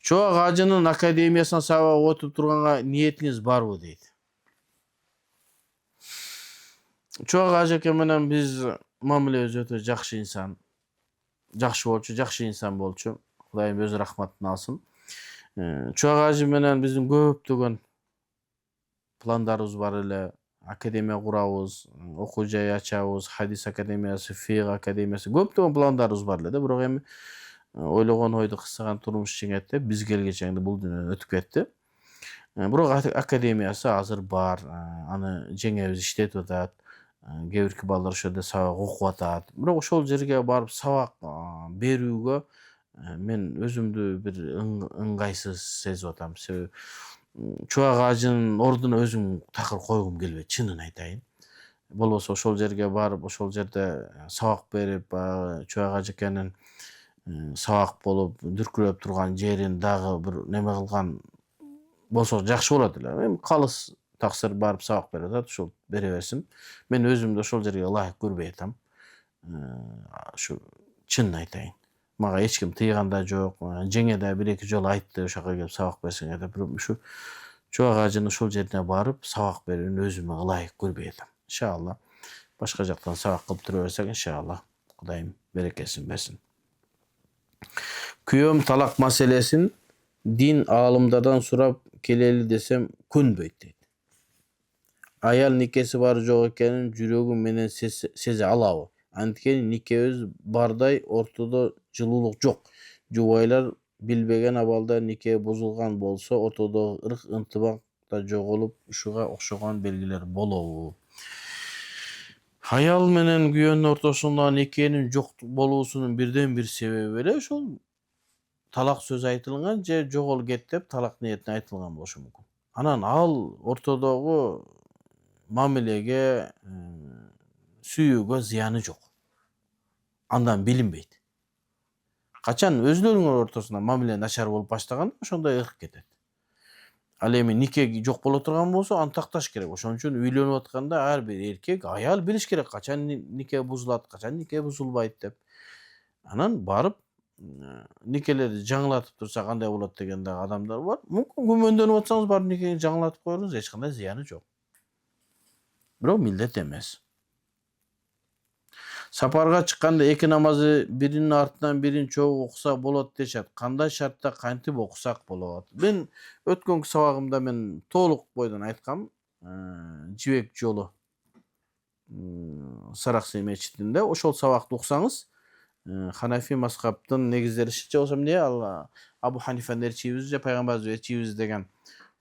Чоак ажынын академиясына сабак окутуп турганга ниетиңиз барбы дейт. Чоак ажеке менен биз мамилебиз өтө жакшы инсан. Жакшы болчу, жакшы инсан болчу. Кудайым өз рахматын алсын. Чоак ажы менен биздин көптөгөн пландарыбыз бар эле. Академия курабыз, окуу жай ачабыз, хадис академиясы, фиq академиясы, көптөгөн пландарыбыз бар эле да. Бирок эми ойлогон ойду кыстаган турмуш жеңет деп биз келгече бул дүйнөдөн өтүп кетти. Бирок академиясы азыр бар. Аны жеңебиз иштетип атат. Кээ бирки балдар ошол жерде сабак окуп атат. Бирок ошол жерге барып сабак берүүгө мен өзүмдү бир ыңгайсыз сезип атам. Себеби чоак ажынын ордуна өзүм такыр койгум келбейт, чынын айтайын. Болбосо ошол жерге барып, ошол жерде сабак берип, чоак ажекенин сабак болуп, дүркүрөп турган жерин дагы бир неме кылган болсо жакшы болот эле. Эми калыс таксыр барып сабак берип атат, ошол бере берсин. Мен өзүмдү ошол жерге ылайык көрбөй атам. Ушу чынын айтайын. Мага эч ким тыйган да жок. Жеңе да 1-2 жолу айтты, ошол жака келип сабак берсең деп. Бирок ушу чоак ажынын ошол жерине барып сабак берүүнү өзүмө ылайык көрбөй атам. Иншалла башка жактан сабак кылып тура берсек, иншалла Кудайым берекесин берсин. Күйөөм талак маселесин дин аалымдардан сурап келели десем көнбөйт дейт. Аял никеси бар жок экенин жүрөгүм менен сезе алабы? Анткени никебиз бардай ортодо жылуулук жок. Жубайлар билбеген абалда нике бузулган болсо ортодогу ырк ынтымак да жоголуп, ушуга окшогон белгилер болобу? Аял менен күйөөнүн ортосунда никенин жок болуусунун бирден бир себеби эле ошол талак сөз айтылган же жогол кет деп талак ниетине айтылган болушу мүмкүн. Анан ал ортодогу мамилеге, сүйүүгө зыяны жок. Андан билинбейт. Качан өзүлөрүңөр ортосунда мамиле начар болуп баштаганда ошондой ырк кетет. Ал эми нике жок боло турган болсо аны такташ керек. Ошон үчүн үйлөнүп атканда ар бир эркек, аял билиш керек качан нике бузулат, качан нике бузулбайт деп. Анан барып никелерди жаңылатып турса кандай болот деген дагы адамдар бар. Мүмкүн күмөндөнүп атсаңыз барып никени жаңылатып коюңуз, эч кандай зыяны жок. Бирок милдет эмес. Сапарга чыкканда эки намазды биринин артынан бирин чогуу окуса болот дешет. Кандай шартта кантип окусак болот? Мен өткөнкү сабагымда мен толук бойдон айткам. Жибек жолу Сараксы мечитинде ошол сабакты уксаңыз, Ханафи мазхабтын негиздери же болсо эмне ал Абу Ханифанын эрчибиз же пайгамбарыбыз эрчибиз деген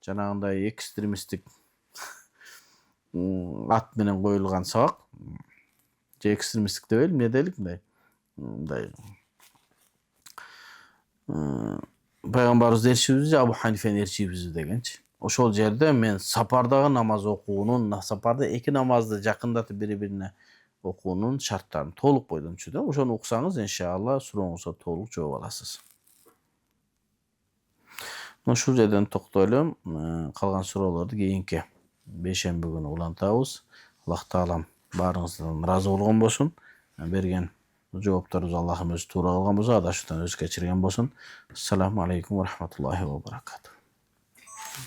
жанагындай экстремисттик ат менен коюлган сабак. Же экстремисттик дебейли, эмне дейлик мындай. Пайгамбарыбыз эрчибиз же Абу Ханифанын эрчибиз дегенчи. Ошол жерде мен сапардагы намаз окуунун, сапарда эки намазды жакындатып бири-бирине окуунун шарттарын толук бойдон түшүндүм. Ошону уксаңыз, иншалла сурооңузга толук жооп аласыз. Ушул жерден токтойлу. Калган суроолорду кийинки бейшемби күнү улантабыз. Аллах таалам баарыңыздан ыраазы болгон болсун. Берген jogaplarymyzy Allah'ım özü tuğra kılgan bolsa, adaşykdan öz geçirgen bolsun. Assalamu aleykum we rahmatullahi we barakatuh.